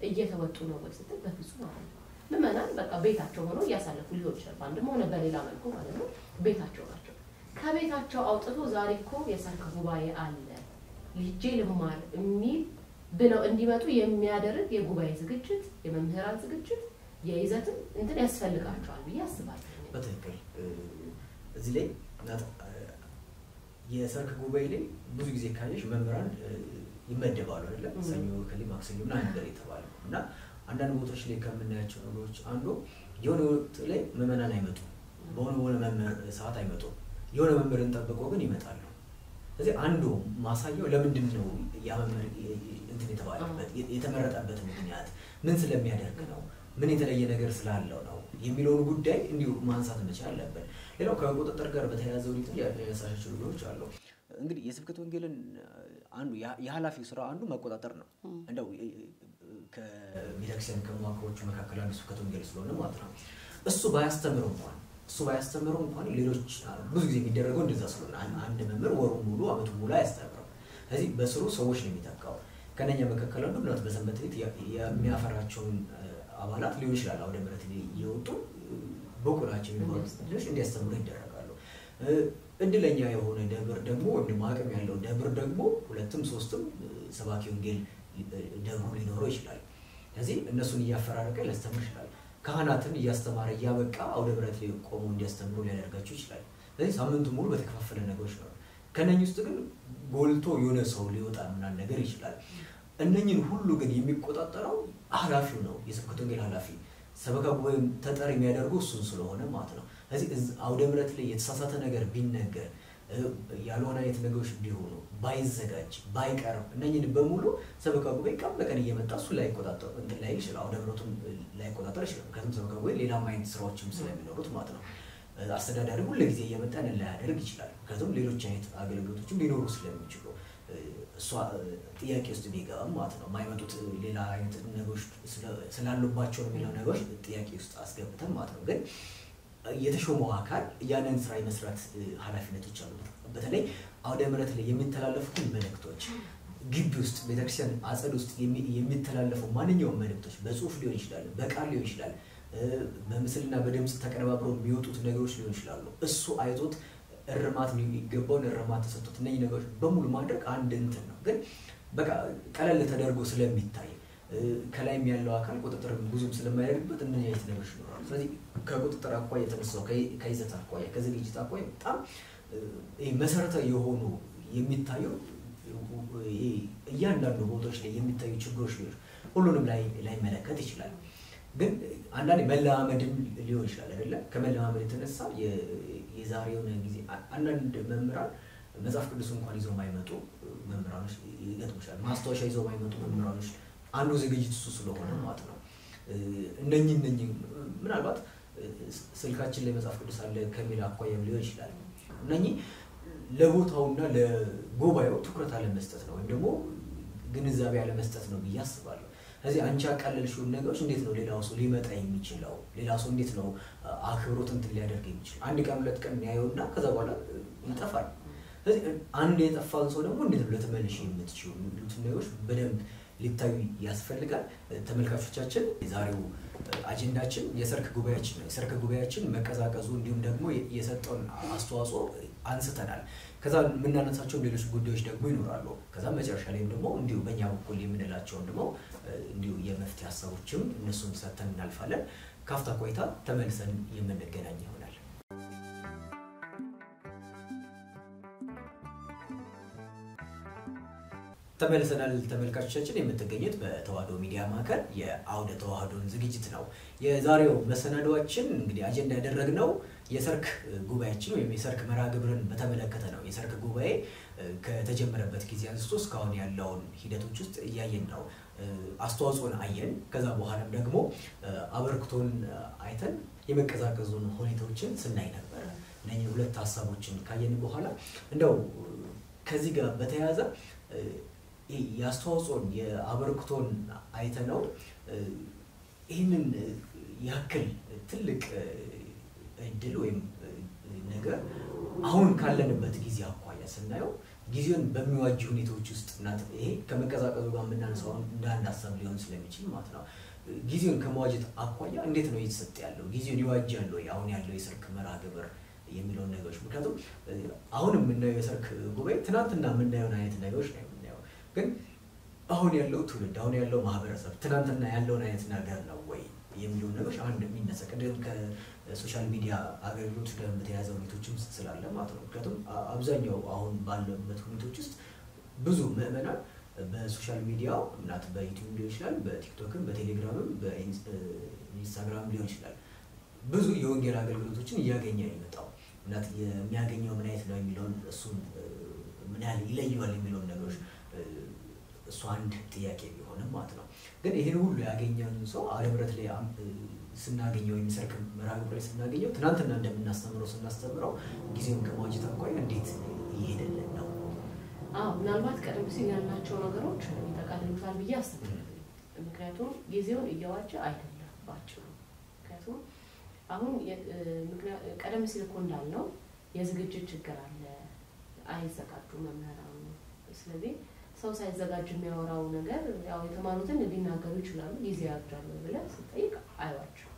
እየተወጡ ነው ወይ ስትል በፍጹም አይደለም። ምእመናን በቃ ቤታቸው ሆኖ እያሳለፉ ሊሆን ይችላል፣ በአንድም ሆነ በሌላ መልኩ ማለት ነው። ቤታቸው ናቸው። ከቤታቸው አውጥቶ ዛሬ እኮ የሰርክ ጉባኤ አለ ልጄ ልማር የሚል ብለው እንዲመጡ የሚያደርግ የጉባኤ ዝግጅት፣ የመምህራን ዝግጅት፣ የይዘትም እንትን ያስፈልጋቸዋል ብዬ አስባለሁ። በትክክል እዚህ ላይ የሰርክ ጉባኤ ላይ ብዙ ጊዜ ካየሽ መምህራን ይመደባሉ አይደል? ሰኞ ማክሰኞ እና ነገር የተባለ እና አንዳንድ ቦታዎች ላይ ከምናያቸው ነገሮች አንዱ የሆነ ወቅት ላይ ምእመናን አይመጡም፣ በሆነ መምህር ሰዓት አይመጡም፣ የሆነ መምህርን ጠብቀው ግን ይመጣሉ። ስለዚህ አንዱ ማሳያው ለምንድን ነው ያ መምህር እንትን የተባለበት የተመረጠበት ምክንያት ምን ስለሚያደርግ ነው፣ ምን የተለየ ነገር ስላለው ነው የሚለውን ጉዳይ እንዲሁ ማንሳት መቻል አለበት። ሌላው ከቁጥጥር ጋር በተያያዘው ሁኔታ ያነሳሻቸው ነገሮች አሉ። እንግዲህ የስብከተ ወንጌልን አንዱ የኃላፊው ስራ አንዱ መቆጣጠር ነው። እንደው ከቤተክርስቲያን ከመዋቅሮቹ መካከል አንዱ ስብከተ ወንጌል ስለሆነ ማለት ነው። እሱ ባያስተምረው እንኳን ሌሎች ብዙ ጊዜ የሚደረገው እንደዛ ስለሆነ አንድ መምህር ወሩን ሙሉ አመቱን ሙሉ አያስተምረው። ስለዚህ በስሩ ሰዎች ነው የሚተካው። ከነኛ መካከል አንዱ ምናልባት በሰንበት ቤት የሚያፈራቸውን አባላት ሊሆን ይችላል አውደ ምሕረት እየወጡ በቁራቸው ልጆች እንዲያስተምሩ ይደረጋሉ። እድለኛ የሆነ ደብር ደግሞ ወይም አቅም ያለው ደብር ደግሞ ሁለትም ሶስትም ሰባኪ ወንጌል ደብሩ ሊኖረው ይችላል። ስለዚህ እነሱን እያፈራረቀ ሊያስተምር ይችላል። ካህናትን እያስተማረ እያበቃ አውደ ምሕረት ላይ ቆሞ እንዲያስተምሩ ሊያደርጋቸው ይችላል። ስለዚህ ሳምንቱ ሙሉ በተከፋፈለ ነገሮች ነው። ከነኚህ ውስጥ ግን ጎልቶ የሆነ ሰው ሊወጣ ምናምን ነገር ይችላል። እነኚህን ሁሉ ግን የሚቆጣጠረው ኃላፊው ነው፣ የስብከተ ወንጌል ኃላፊ። ሰበካ ጉባኤም ተጠሪ የሚያደርገው እሱን ስለሆነ ማለት ነው። ስለዚህ አውደ ምሕረት ላይ የተሳሳተ ነገር ቢነገር ያልሆነ አይነት ነገሮች ቢሆኑ ባይዘጋጅ ባይቀርብ እነኚህን በሙሉ ሰበካ ጉባኤ ቀን በቀን እየመጣ እሱ ላይ ቆጣጠር እንትን ላይ ይችላል፣ አውደ ምሕረቱን ላይ ቆጣጠር ይችላል። ምክንያቱም ሰበካ ጉባኤ ሌላ አይነት ስራዎችም ስለሚኖሩት ማለት ነው። አስተዳዳሪ ሁሉ ጊዜ እየመጣ ላያደርግ ይችላል። ምክንያቱም ሌሎች አይነት አገልግሎቶችም ሊኖሩ ስለሚችሉ እሷ ጥያቄ ውስጥ ቢገባም ማለት ነው። የማይመጡት ሌላ አይነት ነገሮች ስላሉባቸው የሚለው ነገሮች ጥያቄ ውስጥ አስገብተን ማለት ነው። ግን የተሾመው አካል ያንን ስራ የመስራት ኃላፊነቶች አሉት። በተለይ አውደ ምሕረት ላይ የሚተላለፉትን መልእክቶች ግቢ ውስጥ ቤተክርስቲያን አጸድ ውስጥ የሚተላለፉ ማንኛውም መልእክቶች በጽሁፍ ሊሆን ይችላል፣ በቃል ሊሆን ይችላል፣ በምስልና በድምጽ ተቀነባብረው የሚወጡት ነገሮች ሊሆን ይችላሉ። እሱ አይቶት እርማት የሚገባውን እርማት ተሰጥቶት እነዚህ ነገሮች በሙሉ ማድረግ አንድ እንትን ነው። ግን በቃ ቀለል ተደርጎ ስለሚታይ ከላይም ያለው አካል ቁጥጥር ብዙም ስለማያደርግበት እነዚህ አይነት ነገሮች ይኖራሉ። ስለዚህ ከቁጥጥር አኳያ የተነሳው ከይዘት አኳያ ከዝግጅት አኳያ በጣም መሰረታዊ የሆኑ የሚታየው እያንዳንዱ ቦታዎች ላይ የሚታዩ ችግሮች ሁሉንም ላይ መለከት ይችላል። ግን አንዳንዴ መለማመድም ሊሆን ይችላል አይደለ? ከመለማመድ የተነሳ የዛሬውን ጊዜ አንዳንድ መምህራን መጽሐፍ ቅዱስ እንኳን ይዘው የማይመጡ መምህራኖች ይገጥሙሻል። ማስታወሻ ይዘው የማይመጡ መምህራኖች አንዱ ዝግጅት እሱ ስለሆነ ማለት ነው። እነኚህ ምናልባት ስልካችን ላይ መጽሐፍ ቅዱስ አለ ከሚል አኳያም ሊሆን ይችላል። እነኚህ ለቦታውና ለጉባኤው ትኩረት አለመስጠት ነው ወይም ደግሞ ግንዛቤ አለመስጠት ነው ብዬ አስባለሁ። ስለዚህ አንቺ አቃለልሽውን ነገሮች እንዴት ነው ሌላው ሰው ሊመጣ የሚችለው? ሌላ ሰው እንዴት ነው አክብሮት እንትን ሊያደርግ የሚችለው? አንድ ቀን ሁለት ቀን ያየውና ከዛ በኋላ ይጠፋል። ስለዚህ አንድ የጠፋን ሰው ደግሞ እንዴት ነው ልትመልሽ የምትችይው? የሚሉትን ነገሮች በደንብ ሊታዩ ያስፈልጋል። ተመልካቾቻችን የዛሬው አጀንዳችን የሰርክ ጉባኤያችን ነው። የሰርክ ጉባኤያችን መቀዛቀዙ እንዲሁም ደግሞ የሰጠውን አስተዋጽኦ አንስተናል። ከዛ የምናነሳቸው ሌሎች ጉዳዮች ደግሞ ይኖራሉ። ከዛ መጨረሻ ላይም ደግሞ እንዲሁ በእኛ በኩል የምንላቸው ደግሞ እንዲሁ የመፍትሄ ሀሳቦችም እነሱን ሰጥተን እናልፋለን። ካፍታ ቆይታ ተመልሰን የምንገናኝ ይሆናል። ተመልሰናል ተመልካቾቻችን። የምትገኙት በተዋህዶ ሚዲያ ማዕከል የአውደ ተዋህዶን ዝግጅት ነው። የዛሬው መሰናዶአችን እንግዲህ አጀንዳ ያደረግነው የሰርክ ጉባኤያችን ወይም የሰርክ መርሃ ግብርን በተመለከተ ነው። የሰርክ ጉባኤ ከተጀመረበት ጊዜ አንስቶ እስካሁን ያለውን ሂደቶች ውስጥ እያየን ነው። አስተዋጽኦን አየን። ከዛ በኋላም ደግሞ አበርክቶን አይተን የመቀዛቀዙን ሁኔታዎችን ስናይ ነበር። እነኚህ ሁለት ሀሳቦችን ካየን በኋላ እንደው ከዚህ ጋር በተያያዘ ያስተዋጽኦን የአበርክቶን አይተነው ይህንን ያክል ትልቅ እድል ወይም ነገር አሁን ካለንበት ጊዜ አኳያ ስናየው ጊዜውን በሚዋጅ ሁኔታዎች ውስጥ እናት ይሄ ከመቀዛቀዙ ጋር የምናነሳው እንደ አንድ ሀሳብ ሊሆን ስለሚችል ማለት ነው። ጊዜውን ከመዋጀት አኳያ እንዴት ነው እየተሰጠ ያለው? ጊዜውን ይዋጃል ወይ አሁን ያለው የሰርክ መርሃ ግብር የሚለውን ነገሮች? ምክንያቱም አሁን የምናየው የሰርክ ጉባኤ ትናንትና የምናየውን አይነት ነገሮች ነው የምናየው። ግን አሁን ያለው ትውልድ አሁን ያለው ማህበረሰብ ትናንትና ያለውን አይነት ነገር ነው ወይ የሚለው ነገሮች አንድ የሚነሳ ቅድም ከሶሻል ሚዲያ አገልግሎት ጋር በተያያዘ ሁኔታዎችም ስላለ ማለት ነው። ምክንያቱም አብዛኛው አሁን ባለበት ሁኔታዎች ውስጥ ብዙ ምዕመናን በሶሻል ሚዲያ እናት በዩቲዩብ ሊሆን ይችላል፣ በቲክቶክም፣ በቴሌግራምም፣ በኢንስታግራም ሊሆን ይችላል ብዙ የወንጌል አገልግሎቶችን እያገኘ የመጣው እናት የሚያገኘው ምን አይነት ነው የሚለውን እሱን ምን ያህል ይለየዋል የሚለውን ነገሮች እሱ አንድ ጥያቄ ቢሆንም ማለት ነው። ግን ይሄን ሁሉ ያገኘውን ሰው አለምረት ላይ ስናገኘው የሚሰርክ መርሃ ግብር ላይ ስናገኘው ትናንትና እንደምናስተምረው ስናስተምረው ጊዜውን ከመዋጀት አኳያ እንዴት ይሄደልን ነው? ምናልባት ቀደም ሲል ያልናቸው ነገሮች ይጠቃልሉታል ብዬ አስባለሁ። ምክንያቱም ጊዜውን እየዋጀ አይደለም ባጭሩ። ምክንያቱም አሁን ቀደም ሲል እኮ እንዳልነው የዝግጅት ችግር አለ፣ አይዘጋጁም መምህራኑ። ስለዚህ ሰው ሳይዘጋጅ የሚያወራው ነገር ያው የተማሩትን ሊናገሩ ይችላሉ። ጊዜ ያዋጃሉ ብለህ ስትጠይቅ አይዋጅም።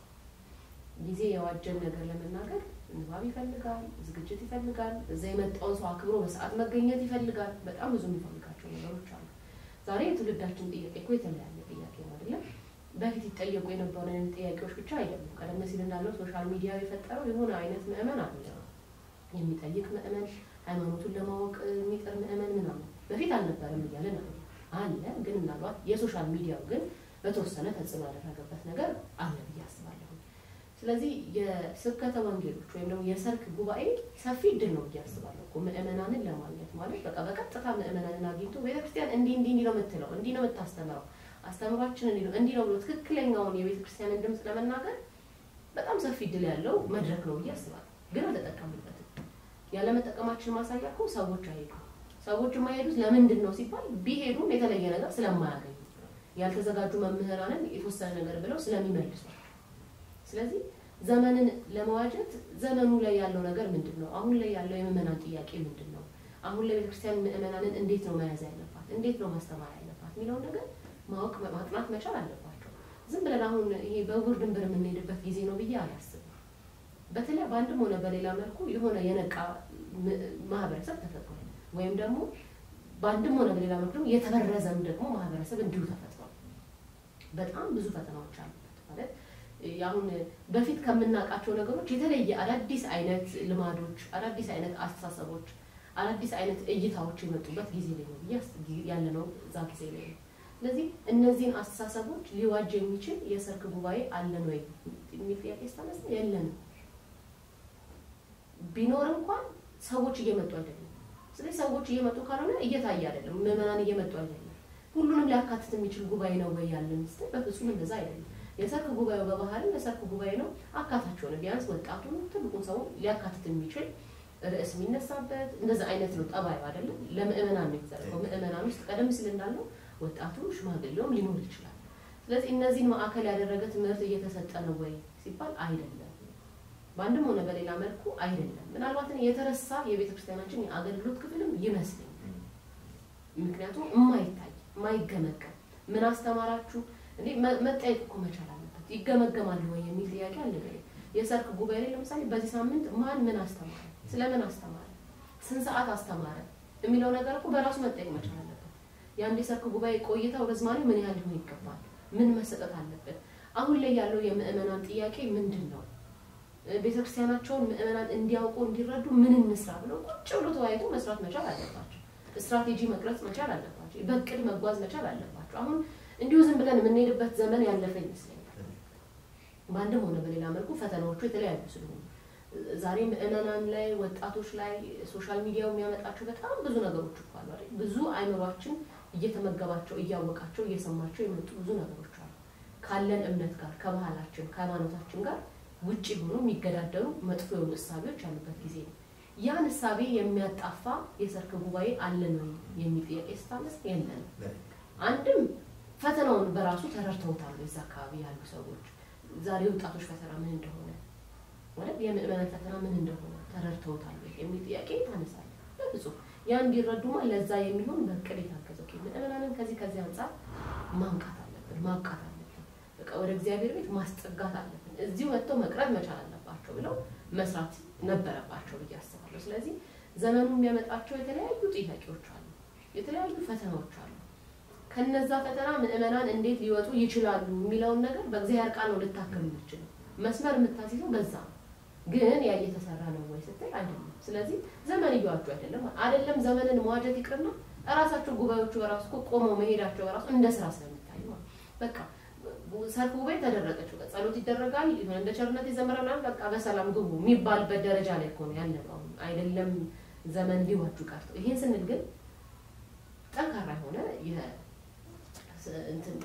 ጊዜ የዋጀን ነገር ለመናገር ንባብ ይፈልጋል፣ ዝግጅት ይፈልጋል፣ እዛ የመጣውን ሰው አክብሮ በሰዓት መገኘት ይፈልጋል። በጣም ብዙ የሚፈልጋቸው ነገሮች አሉ። ዛሬ የትውልዳችን ጥያቄ እኮ የተለያየ ጥያቄ ነው አይደል? በፊት ይጠየቁ የነበሩ ጥያቄዎች ብቻ አይደሉም። ቀደም ሲል እንዳለው ሶሻል ሚዲያ የፈጠረው የሆነ አይነት ምዕመን አለ፣ የሚጠይቅ ምዕመን፣ ሃይማኖቱን ለማወቅ የሚጥር ምዕመን ምናምን በፊት አልነበረም እያለን አለ። ግን ምናልባት የሶሻል ሚዲያው ግን በተወሰነ ተጽዕኖ ያደረገበት ነገር አለ ብዬ አስባለሁ። ስለዚህ የስብከተ ወንጌሎች ወይም ደግሞ የሰርክ ጉባኤ ሰፊ እድል ነው ብዬ አስባለሁ እኮ ምዕመናንን ለማግኘት ማለት በቃ በቀጥታ ምዕመናንን አግኝቶ ቤተክርስቲያን እንዲህ ነው የምትለው፣ እንዲህ ነው የምታስተምረው፣ አስተምሯችን እንዲህ ነው ብሎ ትክክለኛውን የቤተክርስቲያንን ድምፅ ለመናገር በጣም ሰፊ እድል ያለው መድረክ ነው ብዬ አስባለሁ። ግን አልተጠቀምንበትም። ያለመጠቀማችን ማሳያ እኮ ሰዎች አይሄዱ። ሰዎች የማይሄዱት ለምንድን ነው ሲባል ቢሄዱም የተለየ ነገር ስለማያገኙ ያልተዘጋጁ መምህራንን የተወሰነ ነገር ብለው ስለሚመልሱ። ስለዚህ ዘመንን ለመዋጀት ዘመኑ ላይ ያለው ነገር ምንድነው? አሁን ላይ ያለው የምዕመናን ጥያቄ ምንድነው? አሁን ላይ ቤተክርስቲያን ምዕመናንን እንዴት ነው መያዝ ያለባት? እንዴት ነው ማስተማር ያለባት? የሚለውን ነገር ማወቅ ማጥናት መቻል አለባቸው። ዝም ብለን አሁን ይሄ በውር ድንበር የምንሄድበት ጊዜ ነው ብዬ አላስብም። በተለይ በአንድም ሆነ በሌላ መልኩ የሆነ የነቃ ማህበረሰብ ተፈጥሯል። ወይም ደግሞ በአንድም ሆነ በሌላ መልኩ የተበረዘም ደግሞ ማህበረሰብ እንዲሁ ተፈጥሯል። በጣም ብዙ ፈተናዎች አሉበት ማለት አሁን በፊት ከምናውቃቸው ነገሮች የተለየ አዳዲስ አይነት ልማዶች፣ አዳዲስ አይነት አስተሳሰቦች፣ አዳዲስ አይነት እይታዎች የመጡበት ጊዜ ላይ ነው ያለነው እዛ ጊዜ ላይ ነው። ስለዚህ እነዚህን አስተሳሰቦች ሊዋጅ የሚችል የሰርክ ጉባኤ አለን ወይ የሚል ጥያቄ ስታነሳ የለንም። ቢኖር እንኳን ሰዎች እየመጡ አይደለም። ስለዚህ ሰዎች እየመጡ ካልሆነ እየታየ አይደለም፣ ምዕመናን እየመጡ አይደለም። ሁሉንም ሊያካትት የሚችል ጉባኤ ነው ወይ ያለን ስትል በፍጹም እንደዛ አይደለም። የሰርክ ጉባኤው በባህሪው የሰርክ ጉባኤ ነው፣ አካታች ሆነ ቢያንስ ወጣቱን ትልቁን ሰው ሊያካትት የሚችል ርዕስ የሚነሳበት እንደዛ አይነት ነው ጠባዩ አይደለም ለምእመናን ነው የሚዘርፈው ምእመናን ውስጥ ቀደም ሲል እንዳለው ወጣቱ ሽማግሌውም ሊኖር ይችላል ስለዚህ እነዚህን ማዕከል ያደረገ ትምህርት እየተሰጠ ነው ወይ ሲባል አይደለም ባንድም ሆነ በሌላ መልኩ አይደለም ምናልባት የተረሳ የቤተክርስቲያናችን የአገልግሎት ክፍልም ይመስለኛል ምክንያቱም የማይገመገም ምን አስተማራችሁ እንዴ መጠየቅ እኮ መቻል አለበት ይገመገማል ወይ የሚል ጥያቄ አለ የሰርክ ጉባኤ ላይ ለምሳሌ በዚህ ሳምንት ማን ምን አስተማረ ስለምን አስተማረ ስንት ሰዓት አስተማረ የሚለው ነገር እኮ በራሱ መጠየቅ መቻል አለበት ያን የሰርክ ጉባኤ ቆይታው ረዝማኔው ምን ያህል ሊሆን ይገባል ምን መሰጠት አለበት አሁን ላይ ያለው የምእመናን ጥያቄ ምንድነው ቤተክርስቲያናቸውን ምእመናን እንዲያውቁ እንዲረዱ ምን እንስራ ብለው ቁጭ ብሎ ተወያይቶ መስራት መቻል አለባቸው ስትራቴጂ መቅረጽ መቻል አለባቸው በእቅድ መጓዝ መቻል አለባቸው አሁን እንዲሁ ዝም ብለን የምንሄድበት ዘመን ያለፈ ይመስለኛል ባንድም ሆነ በሌላ መልኩ ፈተናዎቹ የተለያዩ ስለሆኑ ዛሬ ምእመናን ላይ ወጣቶች ላይ ሶሻል ሚዲያው የሚያመጣቸው በጣም ብዙ ነገሮች አሉ አይደል ብዙ አይምሮአችን እየተመገባቸው እያወቃቸው እየሰማቸው የመጡ ብዙ ነገሮች አሉ ካለን እምነት ጋር ከባህላችን ከሃይማኖታችን ጋር ውጪ ሆኖ የሚገዳደሩ መጥፎ የሆኑ እሳቤዎች ያሉበት ጊዜ ነው ያን እሳቤ የሚያጣፋ የሰርክ ጉባኤ አለ ነው የሚል ጥያቄ ስታነስ የለም አንድም ፈተናውን በራሱ ተረድተውታል እዛ አካባቢ ያሉ ሰዎች ዛሬ ወጣቶች ፈተና ምን እንደሆነ ወደ የምእመናን ፈተና ምን እንደሆነ ተረድተውታል የሚል ጥያቄ ታነሳለ በብዙ ያን ቢረዱማ ለዛ የሚሆን በእቅድ የታገዘው ምእመናንን ከዚህ አንፃር ማንቃት አለብን ማቃት አለብን በቃ ወደ እግዚአብሔር ቤት ማስጠጋት አለብን እዚሁ ወጥተው መቅረብ መቻል አለባቸው ብለው መስራት ነበረባቸው ብዬ አስባለሁ ስለዚህ ዘመኑ የሚያመጣቸው የተለያዩ ጥያቄዎች አሉ የተለያዩ ፈተናዎች አሉ ከነዛ ፈተና ምእመናን እንዴት ሊወጡ ይችላሉ የሚለው ነገር በእግዚአብሔር ቃል ነው ልታከም ይችላል መስመር የምታስይዘው በዛ ግን ያ እየተሰራ ነው ወይ ስትል አይደለም ስለዚህ ዘመን ይዋጁ አይደለም ዘመንን መዋጀት ይቅርና ራሳቸው ጉባኤዎቹ በራሱ ቆመው መሄዳቸው በራሱ እንደ ስራ ስለሚታይ ነው በቃ ሰርክ ጉባኤ ተደረገች ጸሎት ይደረጋል ይሁን እንደ ቸርነት ይዘመራል በቃ በሰላም ግቡ የሚባልበት ደረጃ ላይ ሆነ ያለው አይደለም ዘመን ሊዋጁ ቀርተው ይሄን ስንል ግን ጠንካራ ሆነ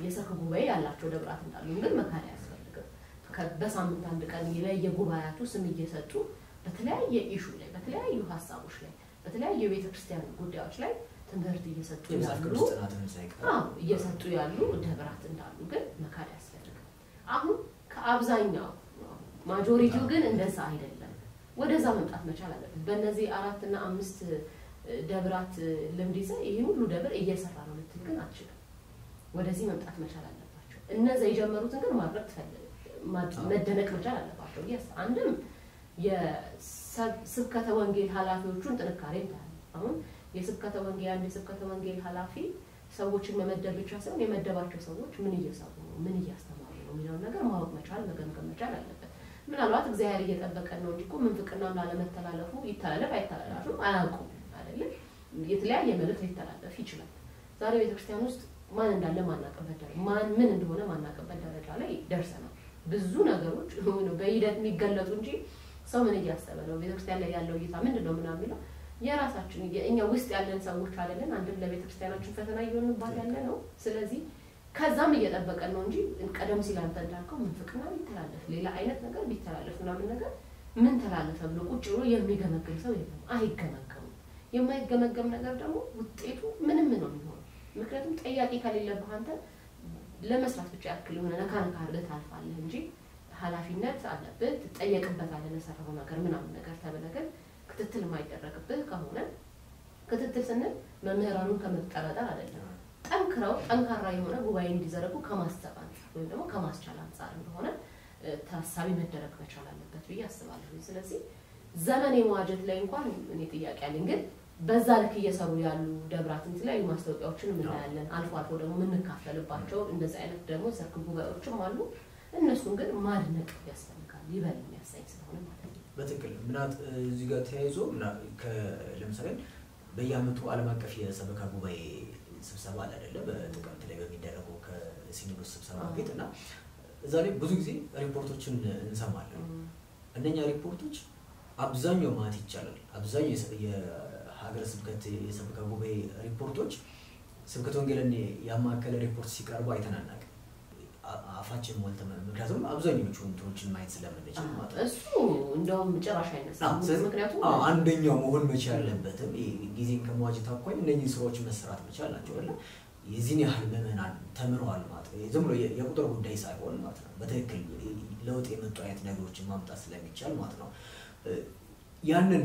የሰርክ ጉባኤ ያላቸው ደብራት እንዳሉ ግን መካሪያ ያስፈልጋል በሳምንት አንድ ቀን የጉባኤያቱ ስም እየሰጡ በተለያየ ኢሹ ላይ በተለያዩ ሐሳቦች ላይ በተለያዩ የቤተክርስቲያን ጉዳዮች ላይ ትምህርት እየሰጡ ያሉ ደብራት እንዳሉ ግን መካሪያ ያስፈልጋል አሁን ከአብዛኛው ማጆሪቲው ግን እንደዛ አይደለም ወደዛ መምጣት መቻል አለበት በእነዚህ 4 እና 5 ደብራት ልምዲዘ ይሄ ሁሉ ደብር እየሰራ ነው ልትል ግን አትችልም ወደዚህ መምጣት መቻል አለባቸው እነዛ የጀመሩትን ግን ማድረግ መደነቅ መቻል አለባቸው አንድም የስብከተ ወንጌል ኃላፊዎቹን ጥንካሬ ታያል አሁን የስብከተ ወንጌል ኃላፊ ሰዎችን መመደብ ብቻ ሳይሆን የመደባቸው ሰዎች ምን እየሰሩ ነው ምን እያስተማሩ ነው የሚለው ነገር ማወቅ መቻል መገምገም መቻል አለበት ምናልባት እግዚአብሔር እየጠበቀን ነው እንጂ እኮ ምንፍቅናና ለመተላለፉ ይተላለፍ አይተላለፉ አያውቁም አይደል የተለያየ መልእክት ሊተላለፍ ይችላል ዛሬ ቤተክርስቲያን ውስጥ ማን እንዳለ ማናቀበት ደረጃ ማን ምን እንደሆነ ማናቀበት ደረጃ ላይ ደርሰናል ብዙ ነገሮች ነው በሂደት የሚገለጡ እንጂ ሰው ምን እያሰበ ነው ቤተክርስቲያን ላይ ያለው እይታ ምንድነው ምናምን የሚለው የራሳችን እኛ ውስጥ ያለን ሰዎች አይደለን አንድም ለቤተክርስቲያናችን ፈተና እየሆነባት ያለ ነው ስለዚህ ከዛም እየጠበቀን ነው እንጂ ቀደም ሲል አንተ እንዳልከው ምንፍቅና ቢተላለፍ ሌላ አይነት ነገር ቢተላለፍ ምናምን ነገር ምን ተላለፈ ብሎ ቁጭ ብሎ የሚገመግም ሰው የለም አይገመገም የማይገመገም ነገር ደግሞ ውጤቱ ምንም ነው የሚሆነው ምክንያቱም ጠያቂ ከሌለብህ አንተ ለመስራት ብቻ ያክል ሆነ ነካነካ አድርገህ ታልፋለህ እንጂ ኃላፊነት አለበት ተጠየቅበታለህ ለሰራው ነገር ምናምን ነገር ተበለገን ክትትል የማይደረግብህ ከሆነ ክትትል ስንል መምህራኑን ከመጠራጠር አይደለም ጠንካራ የሆነ ጉባኤ እንዲዘረጉ ከማስተባበር ወይም ደግሞ ከማስቻል አንፃር እንደሆነ ታሳቢ መደረግ መቻል አለበት ብዬ አስባለሁ ስለዚህ ዘመን የመዋጀት ላይ እንኳን እኔ ጥያቄ አለኝ ግን በዛ ልክ እየሰሩ ያሉ ደብራትን ስለይ ማስተዋቂያዎችን እናያለን አልፎ ደግሞ ምንካፈልባቸው እንደዚህ አይነት ደግሞ ሰርክ ጉባኤዎችም አሉ እነሱን ግን ማድነቅ ያስፈልጋል ይበል የሚያሳይ ስለሆነ ማለት ነው በትክክል ምናት እዚህ ጋር ተያይዞ ለምሳሌ በየአመቱ ዓለም አቀፍ የሰበካ ጉባኤ ስብሰባ አይደለም በጥቅምት ላይ በሚደረገው ከሲኖዶስ ስብሰባ ቤትና እዛ ላይ ብዙ ጊዜ ሪፖርቶችን እንሰማለን እነኛ ሪፖርቶች አብዛኛው ማለት ይቻላል አብዛኛው የሀገረ ስብከት የሰበካ ጉባኤ ሪፖርቶች ስብከተ ወንጌልን ያማከለ ሪፖርት ሲቀርቡ አይተናናቅ አፋችን ሞልተን ምክንያቱም አብዛኞቹ እንትኖችን ማየት ስለምንችል ማለት ነው እሱ እንደውም ጨራሽ አይነሳም ምክንያቱም አንደኛው መሆን መቻል አለበትም ጊዜን ከመዋጀት አኳያ እነኚህ ስራዎች መስራት መቻል ናቸው አይደል የዚህን ያህል ምዕመናን ተምረዋል ማለት ነው ዝም ብሎ የቁጥር ጉዳይ ሳይሆን ማለት ነው በትክክል ለውጥ የመጡ አይነት ነገሮችን ማምጣት ስለሚቻል ማለት ነው ያንን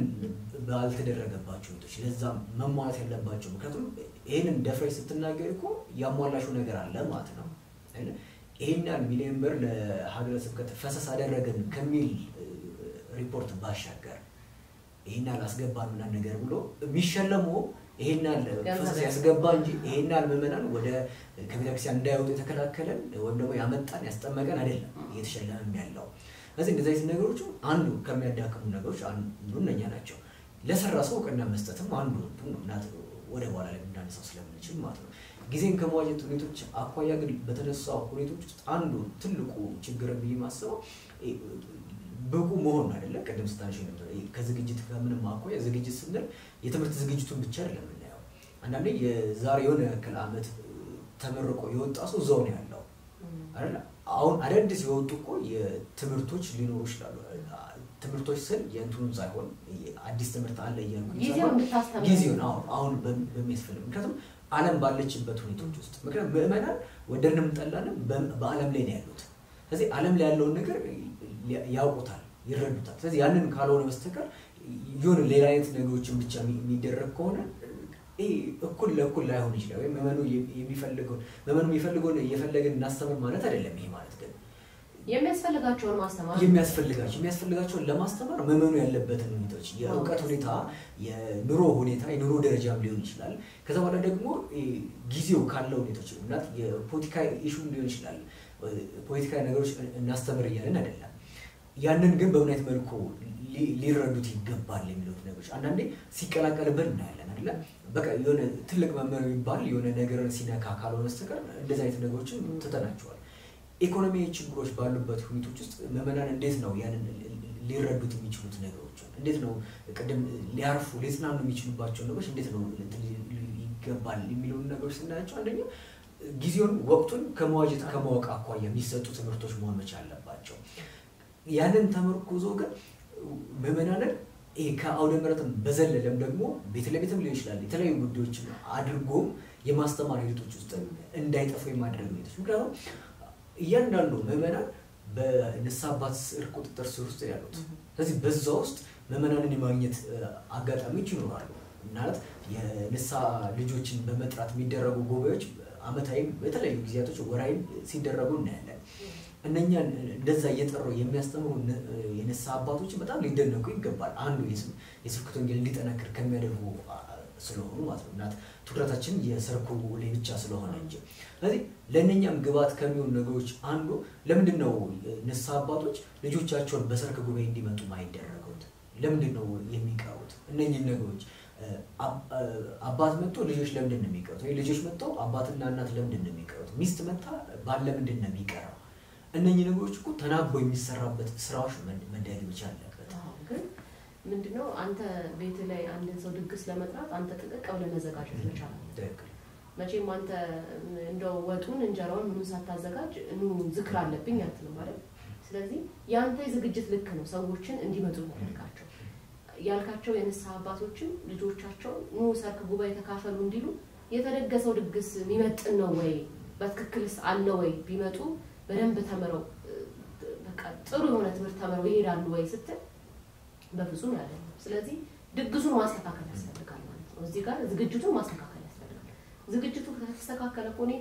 ባልተደረገባቸው እንቶች ለዛ መሟላት ያለባቸው ምክንያቱም ይሄንን ደፍረሽ ስትናገር እኮ ያሟላሽው ነገር አለ ማለት ነው አይደል ይሄንን ሚሊዮን ብር ለሀገረ ስብከት ፈሰስ አደረገን ከሚል ሪፖርት ባሻገር ይሄንን አላስገባን ምናምን ነገር ብሎ የሚሸለመው ይሄንን ፈሰስ ያስገባ እንጂ ይሄንን ምዕመናን ወደ ከቤተክርስቲያን እንዳይወጡ የተከላከለን ወይም ደግሞ ያመጣን ያስጠመቀን አይደለም እየተሸለመም ያለው ስለዚህ እንደዚህ አይነት ነገሮች አንዱ ከሚያዳክሙ ነገሮች አንዱ እነኛ ናቸው ለሰራ ሰው ቀና መስጠትም አንዱ እናት ወደ በኋላ ላይ እንዳነሳው ስለምንችል ማለት ነው ጊዜን ከመዋጀት ሁኔታዎች አኳያ ግን በተነሳው ሁኔታዎች ውስጥ አንዱ ትልቁ ችግር በየማሰው ብቁ መሆን አይደለ ቀደም ስታንሽ ነበር ከዝግጅት ከምንም አኳያ ዝግጅት ስንል የትምህርት ዝግጅቱን ብቻ አይደለም እናየው አንዳንዴ የዛሬ የሆነ ክላመት ተመርቆ የወጣ ሰው ዞን ያለው አይደል አሁን አዳዲስ የወጡ እኮ የትምህርቶች ሊኖሩ ይችላሉ ትምህርቶች ስል የእንቱን ሳይሆን አዲስ ትምህርት አለ ይያልኩ ጊዜው አሁን በሚያስፈልግ ምክንያቱም ዓለም ባለችበት ሁኔታዎች ውስጥ ምክንያቱም ምዕመናን ወደንም ጠላንም በዓለም ላይ ነው ያሉት ስለዚህ ዓለም ላይ ያለው ነገር ያውቁታል ይረዱታል ስለዚህ ያንን ካልሆነ በስተቀር ይሁን ሌላ አይነት ነገሮችን ብቻ የሚደረግ ከሆነ እኩል ለእኩል ላይሆን ይችላል ወይ መመኑ የሚፈልገውን እየፈለግን እናስተምር ማለት አይደለም ይሄ ማለት ግን የሚያስፈልጋቸውን ማስተማር የሚያስፈልጋቸውን ለማስተማር መመኑ ያለበትን ሁኔታዎች የእውቀት ሁኔታ የኑሮ ሁኔታ የኑሮ ደረጃም ሊሆን ይችላል ከዛ በኋላ ደግሞ ጊዜው ካለው ሁኔታዎች እናት የፖለቲካ ኢሹ ሊሆን ይችላል ፖለቲካ ነገሮች እናስተምር ይያለን አይደለም ያንን ግን በምን አይነት መልኩ ሊረዱት ይገባል የሚሉት ነገሮች አንዳንዴ ሲቀላቀልብን እናያለን አይደል በቃ የሆነ ትልቅ መመሪያ ይባል የሆነ ነገርን ሲነካ ካልሆነ በስተቀር እንደዛ አይነት ነገሮችን ተተናቸዋል ኢኮኖሚያዊ ችግሮች ባሉበት ሁኔታዎች ውስጥ መመናን እንዴት ነው ያንን ሊረዱት የሚችሉት ነገሮች እንዴት ነው ቀደም ሊያርፉ ሊጽናኑ የሚችሉባቸው ነገሮች እንዴት ነው ይገባል የሚሉት ነገሮች ስናያቸው አንደኛ ጊዜውን ወቅቱን ከመዋጀት ከማወቅ አኳያ የሚሰጡ ትምህርቶች መሆን መቻል አለባቸው ያንን ተመርኩዞ ግን መመናንን ከአውደ ምሕረትም በዘለለም ደግሞ ቤተ ለቤትም ሊሆን ይችላል የተለያዩ ጉዳዮችን አድርጎ የማስተማር ሂደቶች ውስጥ እንዳይጠፉ የማድረግ ነው ምክንያቱም እያንዳንዱ መመናን በንስሐ አባት ስር ቁጥጥር ስር ውስጥ ያሉት ስለዚህ በዛ ውስጥ መመናንን የማግኘት አጋጣሚዎች ይኖራሉ ማለት የንስሐ ልጆችን በመጥራት የሚደረጉ ጉባኤዎች አመታዊ በተለያዩ ጊዜያቶች ወራይ ሲደረጉ እናያለን እነኛን እንደዛ እየጠሩ የሚያስተምሩ የንስሐ አባቶች በጣም ሊደነቁ ይገባል አንዱ የስብከተ ወንጌል እንዲጠነክር ከሚያደርጉ ስለሆኑ ማለት ነው እናት ትኩረታችን የሰርኩ ላይ ብቻ ስለሆነ እንጂ ስለዚህ ለእነኛም ግባት ከሚሆኑ ነገሮች አንዱ ለምንድነው ንስሐ አባቶች ልጆቻቸውን በሰርክ ጉባኤ እንዲመጡ ማይደረጉት ለምንድነው የሚቀሩት እነኚህ ነገሮች አባት መጥቶ ልጆች ለምንድን ነው የሚቀሩት ወይ ልጆች መጥተው አባትና እናት ለምንድን ነው የሚቀሩት ሚስት መጣ ባል ለምንድን ነው የሚቀረው እነኚህ ነገሮች እኮ ተናቦ የሚሰራበት ስራዎች መደረግ ይችላል ግን ምንድነው አንተ ቤት ላይ አንድን ሰው ድግስ ለመጥራት አንተ ተጠቅቀው ለመዘጋጀት መቻል ትክክል መቼም አንተ እንደው ወጡን እንጀራውን ምኑን ሳታዘጋጅ ዝክር አለብኝ አትልም ማለት ስለዚህ ያንተ ዝግጅት ልክ ነው ሰዎችን እንዲመጡ ያደርጋቸው ያልካቸው የንስሐ አባቶችን ልጆቻቸው ሰርክ ጉባኤ ተካፈሉ እንዲሉ የተደገሰው ድግስ የሚመጥን ነው ወይ በትክክልስ አለ ወይ ቢመጡ በደንብ ተመረው በቃ ጥሩ የሆነ ትምህርት ተመረው ይሄዳሉ ወይ ስትል በፍጹም አይደለም ስለዚህ ድግሱን ማስተካከል ያስፈልጋል ማለት ነው እዚህ ጋር ዝግጅቱን ማስተካከል ያስፈልጋል ዝግጅቱ ከተስተካከለ ኮኔ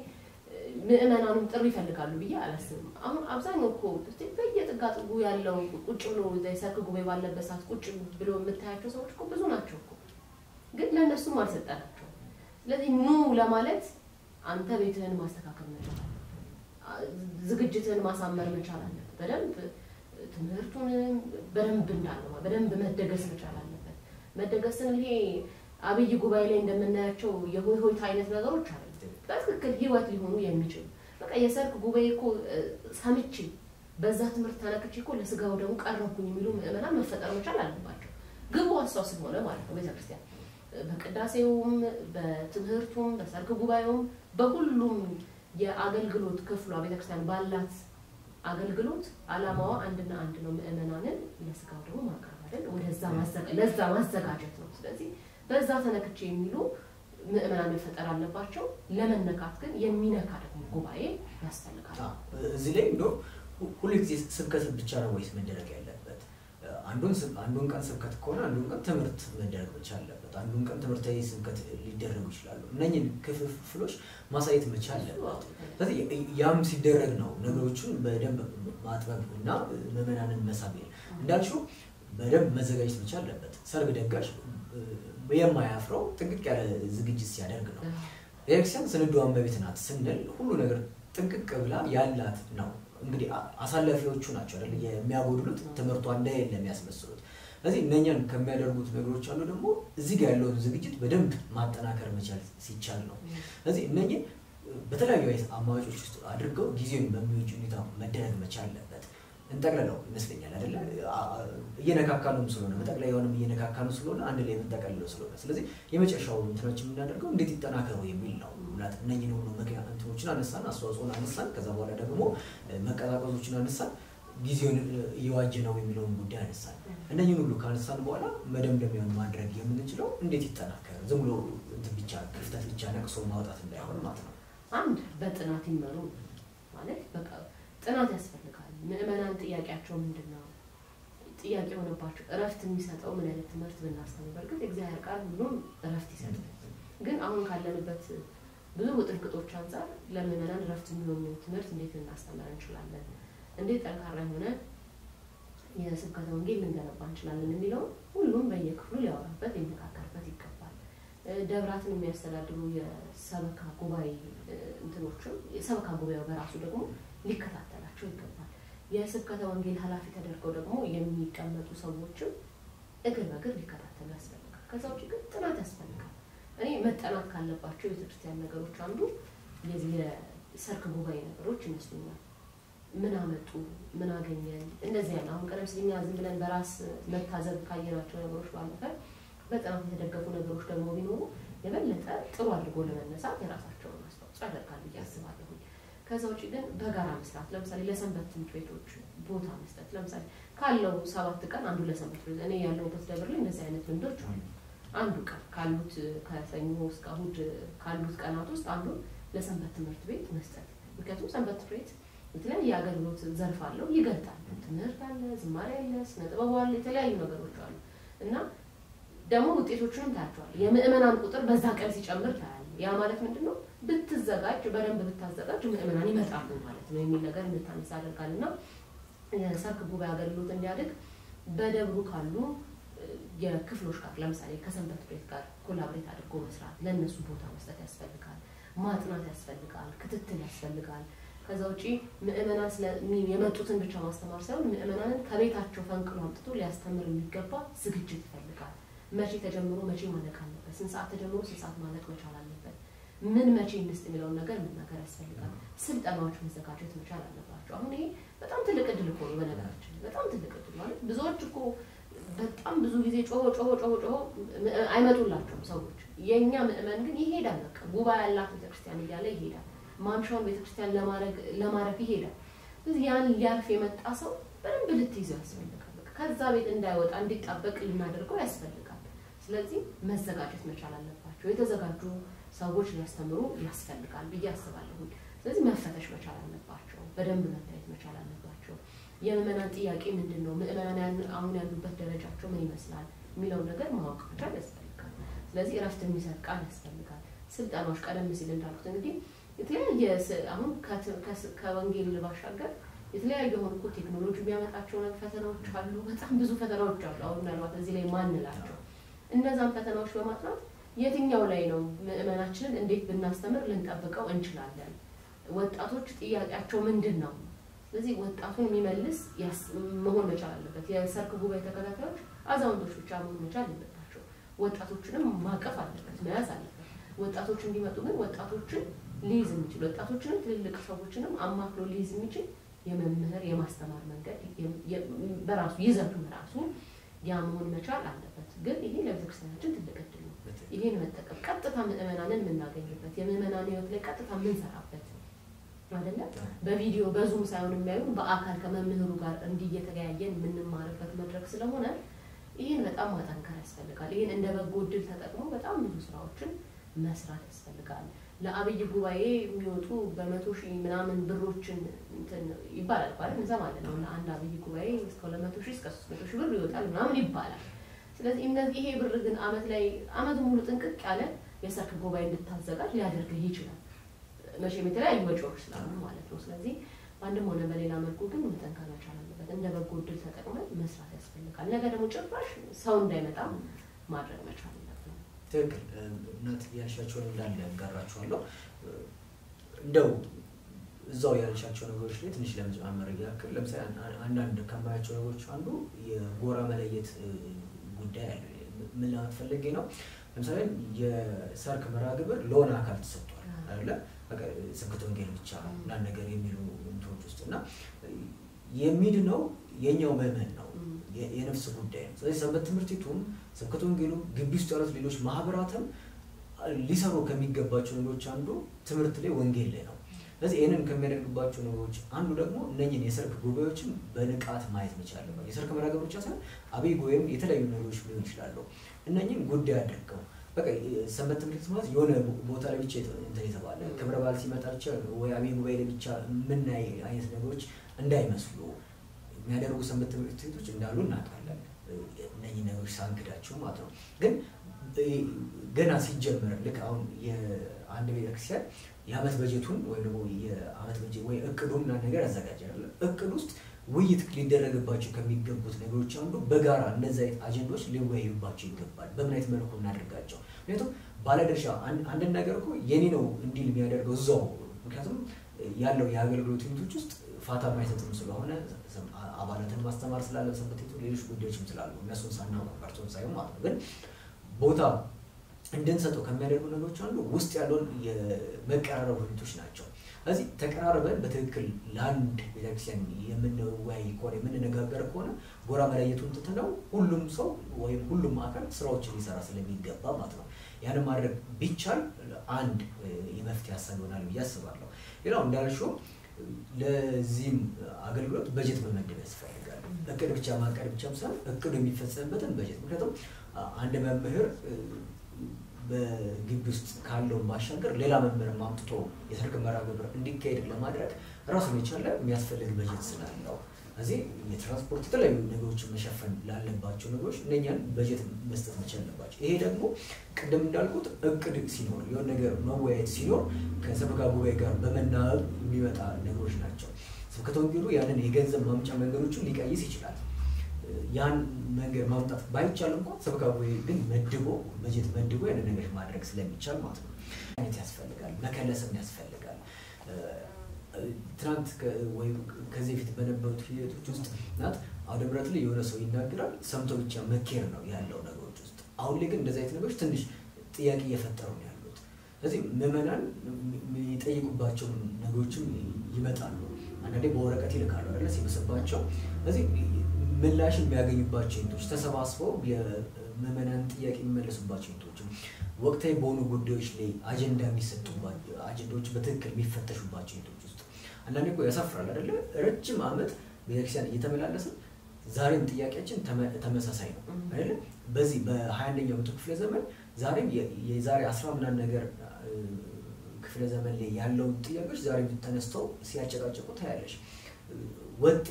ምዕመናኑም ጥሪ ይፈልጋሉ ብዬ አላስብም አሁን አብዛኛው እኮ በየጥጋጥጉ ያለው ቁጭ ብሎ ሰርክ ጉባኤ ባለበት ሰዓት ቁጭ ብሎ የምታያቸው ሰዎች እኮ ብዙ ናቸው እኮ ግን ለነሱም አልሰጠናቸው ስለዚህ ኑ ለማለት አንተ ቤትህን ማስተካከል መቻል ዝግጅትን ማሳመር መቻል አለበት በደንብ ትምህርቱን በደንብ እንዳለው በደንብ መደገስ መቻል አለበት መደገስን ይሄ አብይ ጉባኤ ላይ እንደምናያቸው የሆይሆይታ አይነት ነገሮች አሉ በትክክል ህይወት ሊሆኑ የሚችሉ በቃ የሰርክ ጉባኤ እኮ ሰምቼ በዛ ትምህርት ተነክቼ እኮ ለስጋው ደግሞ ቀረብኩኝ የሚሉ ምዕመናን መፈጠር መቻል አለባቸው ግቡ አስተዋስ ሆነ ማለት ነው ቤተክርስቲያን በቅዳሴውም በትምህርቱም በሰርክ ጉባኤውም በሁሉም የአገልግሎት ክፍሏ ቤተክርስቲያን ባላት አገልግሎት አላማዋ አንድና አንድ ነው ምእመናንን ለስጋው ደግሞ ማቅረብ አይደል ለዛ ማዘጋጀት ነው ስለዚህ በዛ ተነክቼ የሚሉ ምእመናን መፈጠር አለባቸው ለመነካት ግን የሚነካ ደግሞ ጉባኤ ያስፈልጋል እዚህ ላይ ነው ሁልጊዜ ስብከት ብቻ ነው ወይስ መደረግ ያለበት አንዱን ቀን ስብከት ከሆነ አንዱን ቀን ትምህርት መደረግ ብቻ አለበት አንዱን ቀን ትምህርታዊ ስብከት ሊደረጉ ይችላሉ እነኚህን ክፍፍሎች ማሳየት መቻል አለበት ስለዚህ ያም ሲደረግ ነው ነገሮችን በደንብ ማጥበብና ምእመናንን መሳብ እንዳልሽው በደንብ መዘጋጀት መቻል አለበት ሰርግ ደጋሽ የማያፍረው ጥንቅቅ ያለ ዝግጅት ሲያደርግ ነው ቤተክርስቲያን ስንዱ አንበቤት ናት ስንል ሁሉ ነገር ጥንቅቅ ብላ ያላት ነው እንግዲህ አሳላፊዎቹ ናቸው አይደል የሚያጎድሉት ትምህርቱ እንደሌለ የሚያስመስሉት ስለዚህ እነኛን ከሚያደርጉት ነገሮች አሉ ደግሞ እዚህ ጋር ያለውን ዝግጅት በደንብ ማጠናከር መቻል ሲቻል ነው ስለዚህ እነኚህ በተለያዩ አማራጮች ውስጥ አድርገው ጊዜውን በሚወጭ ሁኔታ መደረግ መቻል አለበት እንጠቅለለው ይመስለኛል አይደል እየነካካነው ስለሆነ መጠቅለያውንም እየነካካነው ስለሆነ አንድ ላይ መጠቀለለው ስለሆነ ስለዚህ የመጨረሻው እንትናችን የምናደርገው እንዴት ይጠናከሩ የሚል ነው ማለት እነኚህን ሁሉ ምክንያቶችን አነሳን አስተዋጽኦን አነሳን ከዛ በኋላ ደግሞ መቀዛቀዞችን አነሳን ጊዜውን እየዋጀ ነው የሚለውን ጉዳይ አነሳን እነኚህን ሁሉ ካነሳን በኋላ መደምደሚያውን ማድረግ የምንችለው እንዴት ይጠናከራል ዝም ብሎ እንትን ብቻ ክፍተት ብቻ ነቅሶ ማውጣት እንዳይሆን ማለት ነው አንድ በጥናት ይመሩ ማለት በቃ ጥናት ያስፈልጋል ምእመናን ጥያቄያቸው ምንድነው ጥያቄ ሆነባቸው እረፍት የሚሰጠው ምን አይነት ትምህርት ብናስተምር በርግጥ እግዚአብሔር ቃል ሁሉም እረፍት ይሰጣል ግን አሁን ካለንበት ብዙ ውጥንቅጦች አንፃር ለምእመናን እረፍት የሚሆን ትምህርት እንዴት እናስተምር እንችላለን እንዴት ጠንካራ የሆነ የስብከተ ወንጌል ልንገነባ እንችላለን የሚለው ሁሉም በየክፍሉ ሊያወራበት ሊመካከርበት ይገባል ደብራትን የሚያስተዳድሩ የሰበካ ጉባኤ እንትኖችም የሰበካ ጉባኤው በራሱ ደግሞ ሊከታተላቸው ይገባል የስብከተ ወንጌል ኃላፊ ተደርገው ደግሞ የሚቀመጡ ሰዎችም እግር በእግር ሊከታተሉ ያስፈልጋል ከዛ ውጪ ግን ጥናት ያስፈልጋል እኔ መጠናት ካለባቸው የቤተክርስቲያን ነገሮች አንዱ የዚህ የሰርክ ጉባኤ ነገሮች ይመስሉኛል ምን አመጡ ምን አገኘን እንደዚህ ያለ አሁን ቀደም ሲል ዝም ብለን በራስ መታዘብ ካየናቸው ነገሮች ባለፈ በጥናት የተደገፉ ነገሮች ደግሞ ቢኖሩ የበለጠ ጥሩ አድርጎ ለመነሳት የራሳቸውን አስተዋጽኦ ያደርጋሉ ያስባለሁ ከዛ ውጪ ግን በጋራ መስራት ለምሳሌ ለሰንበት ትምህርት ቤቶች ቦታ መስጠት ለምሳሌ ካለው 7 ቀን አንዱ ለሰንበት ቤት እኔ ያለውበት ደብር ላይ እንደዚህ አይነት ልምዶች አሉ አንዱ ቀን ካሉት ከሰኞ እስከ እሑድ ካሉት ቀናት ውስጥ አንዱ ለሰንበት ትምህርት ቤት መስጠት ምክንያቱም ሰንበት ትምህርት ቤት የተለያየ አገልግሎት ዘርፍ አለው ይገልጣል ትምህርት አለ ዝማሬ አለ ስነ ጥበብ አለ የተለያዩ ነገሮች አሉ እና ደግሞ ውጤቶቹንም ታያቸዋል የምእመናን ቁጥር በዛ ቀን ሲጨምር ታያለ ያ ማለት ምንድነው ብትዘጋጅ በደንብ ብታዘጋጅ ምእመናን ይመጣሉ ማለት ነው የሚል ነገር እንድታነሳ አደርጋለና የሰርክ ጉባኤ አገልግሎት እንዲያድግ በደብሩ ካሉ የክፍሎች ጋር ለምሳሌ ከሰንበት ቤት ጋር ኮላቦሬት አድርጎ መስራት ለነሱ ቦታ መስጠት ያስፈልጋል ማጥናት ያስፈልጋል ክትትል ያስፈልጋል ከዛ ውጪ ምእመናን የመጡትን ብቻ ማስተማር ሳይሆን ምእመናንን ከቤታቸው ፈንቅሎ አምጥቶ ሊያስተምር የሚገባ ዝግጅት ይፈልጋል መቼ ተጀምሮ መቼ ማለቅ አለበት ስንት ሰዓት ተጀምሮ ስንት ሰዓት ማለቅ መቻል አለበት ምን መቼ እንስጥ የሚለውን ነገር መናገር ያስፈልጋል ስልጠናዎች መዘጋጀት መቻል አለባቸው አሁን ይሄ በጣም ትልቅ እድል እኮ ነው በነገራችን በጣም ትልቅ እድል ማለት ብዙዎች እኮ በጣም ብዙ ጊዜ ጮሆ አይመጡላቸውም ሰዎች የኛ ምእመን ግን ይሄዳል በቃ ጉባኤ ያላት ቤተክርስቲያን እያለ ይሄዳል ማምሻውን ቤተክርስቲያን ለማረፍ ይሄዳል ስለዚህ ያን ሊያርፍ የመጣ ሰው በደንብ ልትይዘው ያስፈልጋል በቃ ከዛ ቤት እንዳይወጣ እንዲጣበቅ ልናደርገው ያስፈልጋል ስለዚህ መዘጋጀት መቻል አለባቸው የተዘጋጁ ሰዎች ሊያስተምሩ ያስፈልጋል ብዬ አስባለሁ ስለዚህ መፈተሽ መቻል አለባቸው በደንብ መታየት መቻል አለባቸው የምእመናን ጥያቄ ምንድነው ምእመናን አሁን ያሉበት ደረጃቸው ምን ይመስላል የሚለው ነገር ማወቅ መቻል ያስፈልጋል ስለዚህ እረፍት የሚሰጥ ቃል ያስፈልጋል ስልጣኖች ቀደም ሲል እንዳልኩት እንግዲህ የተለያየ አሁን ከወንጌል ባሻገር የተለያየ ሆኖ ቴክኖሎጂ የሚያመጣቸው ፈተናዎች አሉ በጣም ብዙ ፈተናዎች አሉ አሁን ምናልባት እዚህ ላይ ማንላቸው እነዛን ፈተናዎች በማጥናት የትኛው ላይ ነው ምእመናችንን እንዴት ብናስተምር ልንጠብቀው እንችላለን ወጣቶች ጥያቄያቸው ምንድነው ስለዚህ ወጣቱን የሚመልስ መሆን መቻል አለበት የሰርክ ጉባኤ ተከታታዮች አዛውንቶች ብቻ መሆን መቻል አለባቸው ወጣቶችንም ማቀፍ አለበት መያዝ አለበት ወጣቶች እንዲመጡ ግን ወጣቶችን ሊይዝ የሚችል ወጣቶችን ትልልቅ ሰዎችንም አማክሎ ሊይዝ የሚችል የመምህር የማስተማር መንገድ በራሱ ይዘቱ ራሱ ያ መሆን መቻል አለበት ግን ይሄ ለቤተክርስቲያናችን ትልቅ እድል ነው ይሄን መጠቀም ቀጥታ ምእመናንን የምናገኝበት የምእመናን ህይወት ላይ ቀጥታ የምንሰራበት አይደለ በቪዲዮ በዙም ሳይሆን የሚያዩን በአካል ከመምህሩ ጋር እንዲየተገያየን የምንማርበት መድረክ ስለሆነ ይሄን በጣም ማጠንከር ያስፈልጋል። ይሄን እንደ በጎ ዕድል ተጠቅሞ በጣም ብዙ ስራዎችን መስራት ያስፈልጋል። ለአብይ ጉባኤ የሚወጡ በመቶ ሺህ ምናምን ብሮችን እንትን ይባላል ማለት እንሰማለን ነው። ለአንድ አብይ ጉባኤ እስከ 200 ሺህ እስከ 300 ሺህ ብር ይወጣል ምናምን ይባላል። ስለዚህ እነዚህ ይሄ ብር ግን አመት ሙሉ ጥንቅቅ ያለ የሰርክ ጉባኤ እንድታዘጋጅ ሊያደርግህ ይችላል። መቼም የተለያዩ ወጪዎች ስላሉ ማለት ነው። ስለዚህ አንድም ሆነ በሌላ መልኩ ግን መጠንከር መቻል አለበት። እንደ በጎ ዕድል ተጠቅመን መስራት ያስፈልጋል። ነገ ደግሞ ጭራሽ ሰው እንዳይመጣ ማድረግ መቻል አለበት። ትክክል እናት ያልሻቸውን እንዳለ ያጋራችኋለሁ። እንደው እዛው ያልሻቸው ነገሮች ላይ ትንሽ ለመጨማመር ያክል ለምሳሌ አንዳንድ ከማያቸው ነገሮች አንዱ የጎራ መለየት ጉዳይ አለ። ምን ለማለት ፈልጌ ነው? ለምሳሌ የሰርክ መርሃ ግብር ለሆነ አካል ተሰጥቷል አይደለ? በቃ ስብከተ ወንጌል ብቻ ላን ነገር የሚሉ እንትኖች ውስጥና የሚድነው የኛው ምዕመን ነው፣ የነፍስ ጉዳይ ነው። ስለዚህ ሰንበት ትምህርት ቤቱም ስብከተ ወንጌሉ ግቢ ውስጥ ያሉት ሌሎች ማህበራትም ሊሰሩ ከሚገባቸው ነገሮች አንዱ ትምህርት ላይ ወንጌል ላይ ነው። ስለዚህ ይሄንን ከሚያደርግባቸው ነገሮች አንዱ ደግሞ እነኚህን የሰርክ ጉባኤዎችን በንቃት ማየት መቻል አለበት። የሰርክ መርሃ ግብር ብቻ ሳይሆን አብይ ጉባኤም የተለያዩ ነገሮች ሊሆን ይችላሉ። እነኚህን ጉዳይ አድርገው በቃ ሰንበት ትምህርት ማለት የሆነ ቦታ ላይ ብቻ እንትን የተባለ ክብረ በዓል ሲመጣ ብቻ ወይ አብይ ጉባኤ ላይ ብቻ የምናይ አይነት ነገሮች እንዳይመስሉ የሚያደርጉ ሰንበት ትምህርት ቤቶች እንዳሉ እናውቃለን። እነኚህ ነገሮች ሳንክዳቸው ማለት ነው። ግን ገና ሲጀመር ልክ አሁን የአንድ ቤተክርስቲያን የአመት በጀቱን ወይ ደግሞ የአመት በጀት ወይ እቅዱን ነገር ያዘጋጃል። እቅድ ውስጥ ውይይት ሊደረግባቸው ከሚገቡት ነገሮች አንዱ በጋራ እነዚህ አይነት አጀንዳዎች ሊወያዩባቸው ይገባል። በምን አይነት መልኩ እናደርጋቸው? ምክንያቱም ባለድርሻ አንድ ነገር እኮ የኔ ነው እንዲል የሚያደርገው እዛው ምክንያቱም ያለው የአገልግሎት ሂደቶች ውስጥ ፋታ ማይሰጥም ስለሆነ አባላትን ማስተማር ስላለ ሰንበት ቤቱ ሌሎች ጉዳዮችም ስላሉ እነሱን ሳናውቅ ቀርቶን ሳይሆን ማለት ነው። ግን ቦታ እንድንሰጠው ከሚያደርጉ ነገሮች አንዱ ውስጥ ያለውን የመቀራረብ ሁኔታዎች ናቸው። ስለዚህ ተቀራርበን በትክክል ለአንድ ቤተክርስቲያን የምንወያይ ከሆነ የምንነጋገር ከሆነ ጎራ መለየቱን ትተነው ሁሉም ሰው ወይም ሁሉም አካል ስራዎችን ሊሰራ ስለሚገባ ማለት ነው። ያንን ማድረግ ቢቻል አንድ የመፍትሄ ሀሳብ ይሆናል ብዬ አስባለሁ። ሌላው እንዳልሽው ለዚህም አገልግሎት በጀት መመደብ ያስፈልጋል። እቅድ ብቻ ማቀድ ብቻም ሳይሆን እቅዱ የሚፈጸምበትን በጀት ምክንያቱም አንድ መምህር በግቢ ውስጥ ካለው ማሻገር ሌላ መምህር ማምጥቶ የሰርክ መርሃ ግብር እንዲካሄድ ለማድረግ ራሱን የቻለ የሚያስፈልግ በጀት ስላለው እዚህ የትራንስፖርት የተለያዩ ነገሮችን መሸፈን ላለባቸው ነገሮች እነኛን በጀት መስጠት መቻል አለባቸው። ይሄ ደግሞ ቅድም እንዳልኩት እቅድ ሲኖር የሆነ ነገር መወያየት ሲኖር ከሰበካ ጉባኤ ጋር በመናበብ የሚመጣ ነገሮች ናቸው። ስብከተ ወንጌሉ ያንን የገንዘብ ማምጫ መንገዶችን ሊቀይስ ይችላል። ያን መንገድ ማምጣት ባይቻል እንኳን ሰበካ ጉባኤ ግን መድቦ በጀት መድቦ ያንን ነገር ማድረግ ስለሚቻል ማለት ነው አይነት ያስፈልጋል። መከለስም ያስፈልጋል። ትናንት ወይ ከዚህ በፊት በነበሩት ሂደቶች ውስጥ ናት አውደ ምሕረት ላይ የሆነ ሰው ይናገራል ሰምቶ ብቻ መከር ነው ያለው ነገሮች ውስጥ። አሁን ላይ ግን እንደዚህ አይነት ነገሮች ትንሽ ጥያቄ እየፈጠሩ ነው ያሉት። ስለዚህ ምዕመናን የሚጠይቁባቸው ነገሮችም ይመጣሉ። አንዳንዴ በወረቀት ይልካሉ አይደል ሲበሰባቸው። ስለዚህ ምላሽ የሚያገኙባቸው እንቶች ተሰባስበው የምዕመናን ጥያቄ የሚመለሱባቸው እንቶች ወቅታዊ በሆኑ ጉዳዮች ላይ አጀንዳ የሚሰጡባቸው አጀንዳዎች በትክክል የሚፈተሹባቸው እንቶች ውስጥ አንዳንዴ እኮ ያሳፍራል አይደል? ረጅም ዓመት ቤተክርስቲያን እየተመላለስን ዛሬም ጥያቄያችን ተመሳሳይ ነው አይደል? በዚህ በ21ኛው መቶ ክፍለ ዘመን ዛሬም የዛሬ 10 ምናምን ነገር ክፍለ ዘመን ላይ ያለው ጥያቄዎች ዛሬም ተነስተው ሲያጨቃጨቁ ታያለሽ። ወጥ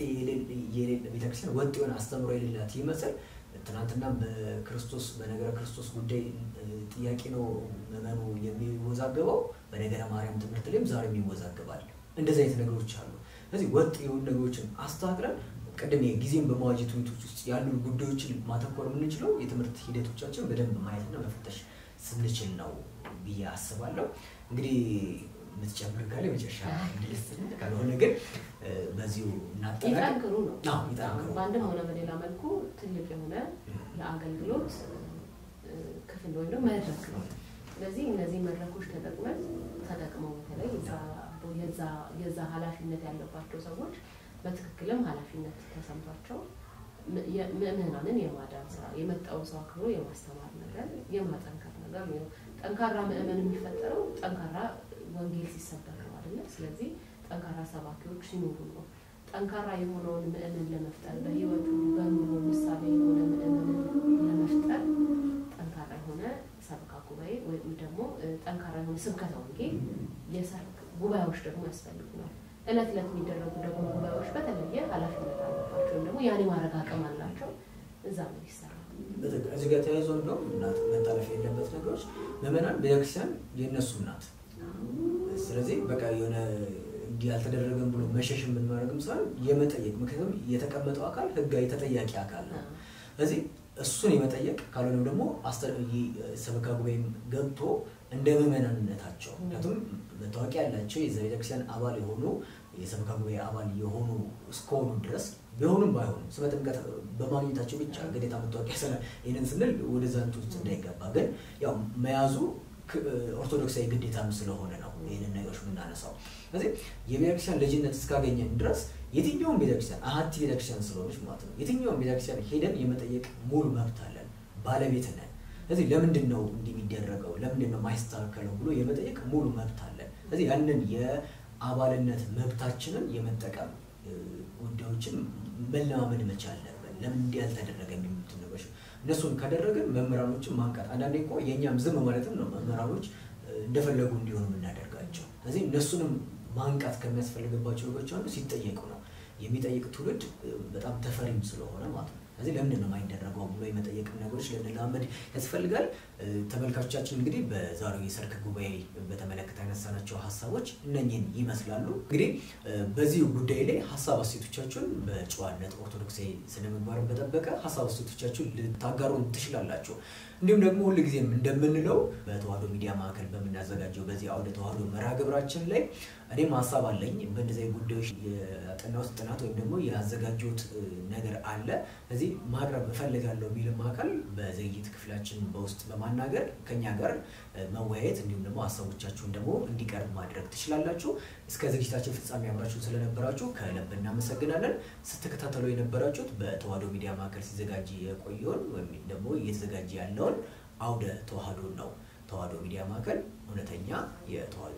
የሌለ ቤተክርስቲያን ወጥ የሆነ አስተምሮ የሌላት ይመስል ትናንትና በክርስቶስ በነገረ ክርስቶስ ጉዳይ ጥያቄ ነው መመኑ የሚወዛገበው በነገረ ማርያም ትምህርት ላይም ዛሬም ይወዛገባል። እንደዚህ አይነት ነገሮች አሉ። ስለዚህ ወጥ የሆኑ ነገሮችን አስተካክለን ቀደም የጊዜን በመዋጀት ሁኔታዎች ውስጥ ያሉ ጉዳዮችን ማተኮር የምንችለው የትምህርት ሂደቶቻችን በደንብ ማየትና መፈተሽ ስንችል ነው ብዬ አስባለሁ። እንግዲህ ምትጨምር ካለ መጨረሻ እንድልስጥን ካልሆነ ግን በዚሁ እናጠናቀቅ። ይጠንክሩ ነው። አዎ ይጠንክሩ። በአንድም ሆነ በሌላ መልኩ ትልቅ የሆነ ለአገልግሎት ክፍል ወይ ደግሞ መድረክ ነው። ስለዚህ እነዚህ መድረኮች ተጠቅመው በተለይ የዛ ኃላፊነት ያለባቸው ሰዎች በትክክልም ኃላፊነት ተሰምቷቸው ምዕመናንን የማዳን ስራ የመጣውን ሰው አክብሮ የማስተማር ነገር የማጠንከር ነገር ነው። ጠንካራ ምዕመን የሚፈጠረው ጠንካራ ወንጌል ሲሰበክ ነው አይደል? ስለዚህ ጠንካራ ሰባኪዎች ሲኖሩ ነው ጠንካራ የሆነውን ምእመን ለመፍጠር በህይወቱ በኑሮ ምሳሌ የሆነ ምእመን ለመፍጠር ጠንካራ የሆነ ሰበካ ጉባኤ ወይም ደግሞ ጠንካራ የሆነ ስብከተ ወንጌል የሰርክ ጉባኤዎች ደግሞ ያስፈልጉናል። እለት የሚደረጉ ደግሞ ጉባኤዎች በተለየ ኃላፊነት አለባቸው ደግሞ ያኔ ማረግ አቅም አላቸው እዛ ነው ይሰራል። እዚህ ጋር ተያይዞ ነው መታለፍ የሌለበት ነገሮች ምእመናን ቤተክርስቲያን የነሱ ናት። ስለዚህ በቃ የሆነ ያልተደረገም ብሎ መሸሽም ምን ማድረግም ሳይሆን የመጠየቅ ምክንያቱም የተቀመጠው አካል ህጋዊ ተጠያቂ አካል ነው። ስለዚህ እሱን የመጠየቅ ካልሆነም ደግሞ ሰበካ ጉባኤም ገብቶ እንደ ምእመናንነታቸው ምክንያቱም መታወቂያ ያላቸው የዛ ቤተክርስቲያን አባል የሆኑ የሰበካ ጉባኤ አባል የሆኑ እስከሆኑ ድረስ ቢሆኑም ባይሆኑ ስመ ጥምቀት በማግኘታቸው ብቻ ግዴታ መታወቂያ ሰነ ይሄንን ስንል ወደዛ ውስጥ እንዳይገባ ግን ያው መያዙ ኦርቶዶክሳዊ ግዴታም ስለሆነ ነው ይሄንን ነገሮች ምናነሳው። ስለዚህ የቤተክርስቲያን ልጅነት እስካገኘን ድረስ የትኛውም ቤተክርስቲያን አሃቲ ቤተክርስቲያን ስለሆነች ማለት ነው የትኛውም ቤተክርስቲያን ሄደን የመጠየቅ ሙሉ መብት አለን፣ ባለቤት ነን። ስለዚህ ለምንድነው እንዲህ የሚደረገው ለምንድነው ማይስተካከለው ብሎ የመጠየቅ ሙሉ መብት አለን። ስለዚህ ያንን የአባልነት መብታችንን የመጠቀም ጉዳዮችን መለማመድ መቻል አለብን። ለምን እንዲህ ያልተደረገ የሚሉት ነገሮች እነሱን ካደረግን መምህራኖችን ማንቃት አንዳንዴ እኮ የኛም ዝም ማለትም ነው መምህራኖች እንደፈለጉ እንዲሆኑ የምናደርጋቸው። ስለዚህ እነሱንም ማንቃት ከሚያስፈልግባቸው ነገሮች አንዱ ሲጠየቁ ነው። የሚጠይቅ ትውልድ በጣም ተፈሪም ስለሆነ ማለት ነው። ስለዚህ ለምን ነው የማይደረገው ብሎ የመጠየቅ ነገሮች ለነላመድ ያስፈልጋል። ተመልካቾቻችን እንግዲህ በዛሬው የሰርክ ጉባኤ በተመለከተ ያነሳናቸው ሐሳቦች እነኚህን ይመስላሉ። እንግዲህ በዚህ ጉዳይ ላይ ሐሳብ አስተያየቶቻችሁን በጨዋነት ኦርቶዶክሳዊ ስነምግባርን በጠበቀ ሐሳብ አስተያየቶቻችሁን ልታጋሩን ትችላላችሁ። እንዲሁም ደግሞ ሁሉ ጊዜም እንደምንለው በተዋህዶ ሚዲያ ማዕከል በመናዘጋጀው በዚህ አውደ ተዋህዶ መርሃ ግብራችን ላይ እኔም ሐሳብ አለኝ በእንደዚህ ጉዳዮች የጥናት ጥናት ወይም ደግሞ ያዘጋጁት ነገር አለ እዚህ ማቅረብ እፈልጋለሁ ቢልም አካል በዝግጅት ክፍላችን በውስጥ በማናገር ከኛ ጋር መወያየት እንዲሁም ደግሞ ሐሳቦቻችሁን ደግሞ እንዲቀርብ ማድረግ ትችላላችሁ። እስከ ዝግጅታችን ፍጻሜ አብራችሁ ስለነበራችሁ ከልብ እናመሰግናለን። ስትከታተሉ የነበራችሁት በተዋህዶ ሚዲያ ማዕከል ሲዘጋጅ የቆየውን ወይም ደግሞ እየተዘጋጀ ያለውን አውደ ተዋህዶ ነው። ተዋህዶ ሚዲያ ማዕከል እውነተኛ የተዋህዶ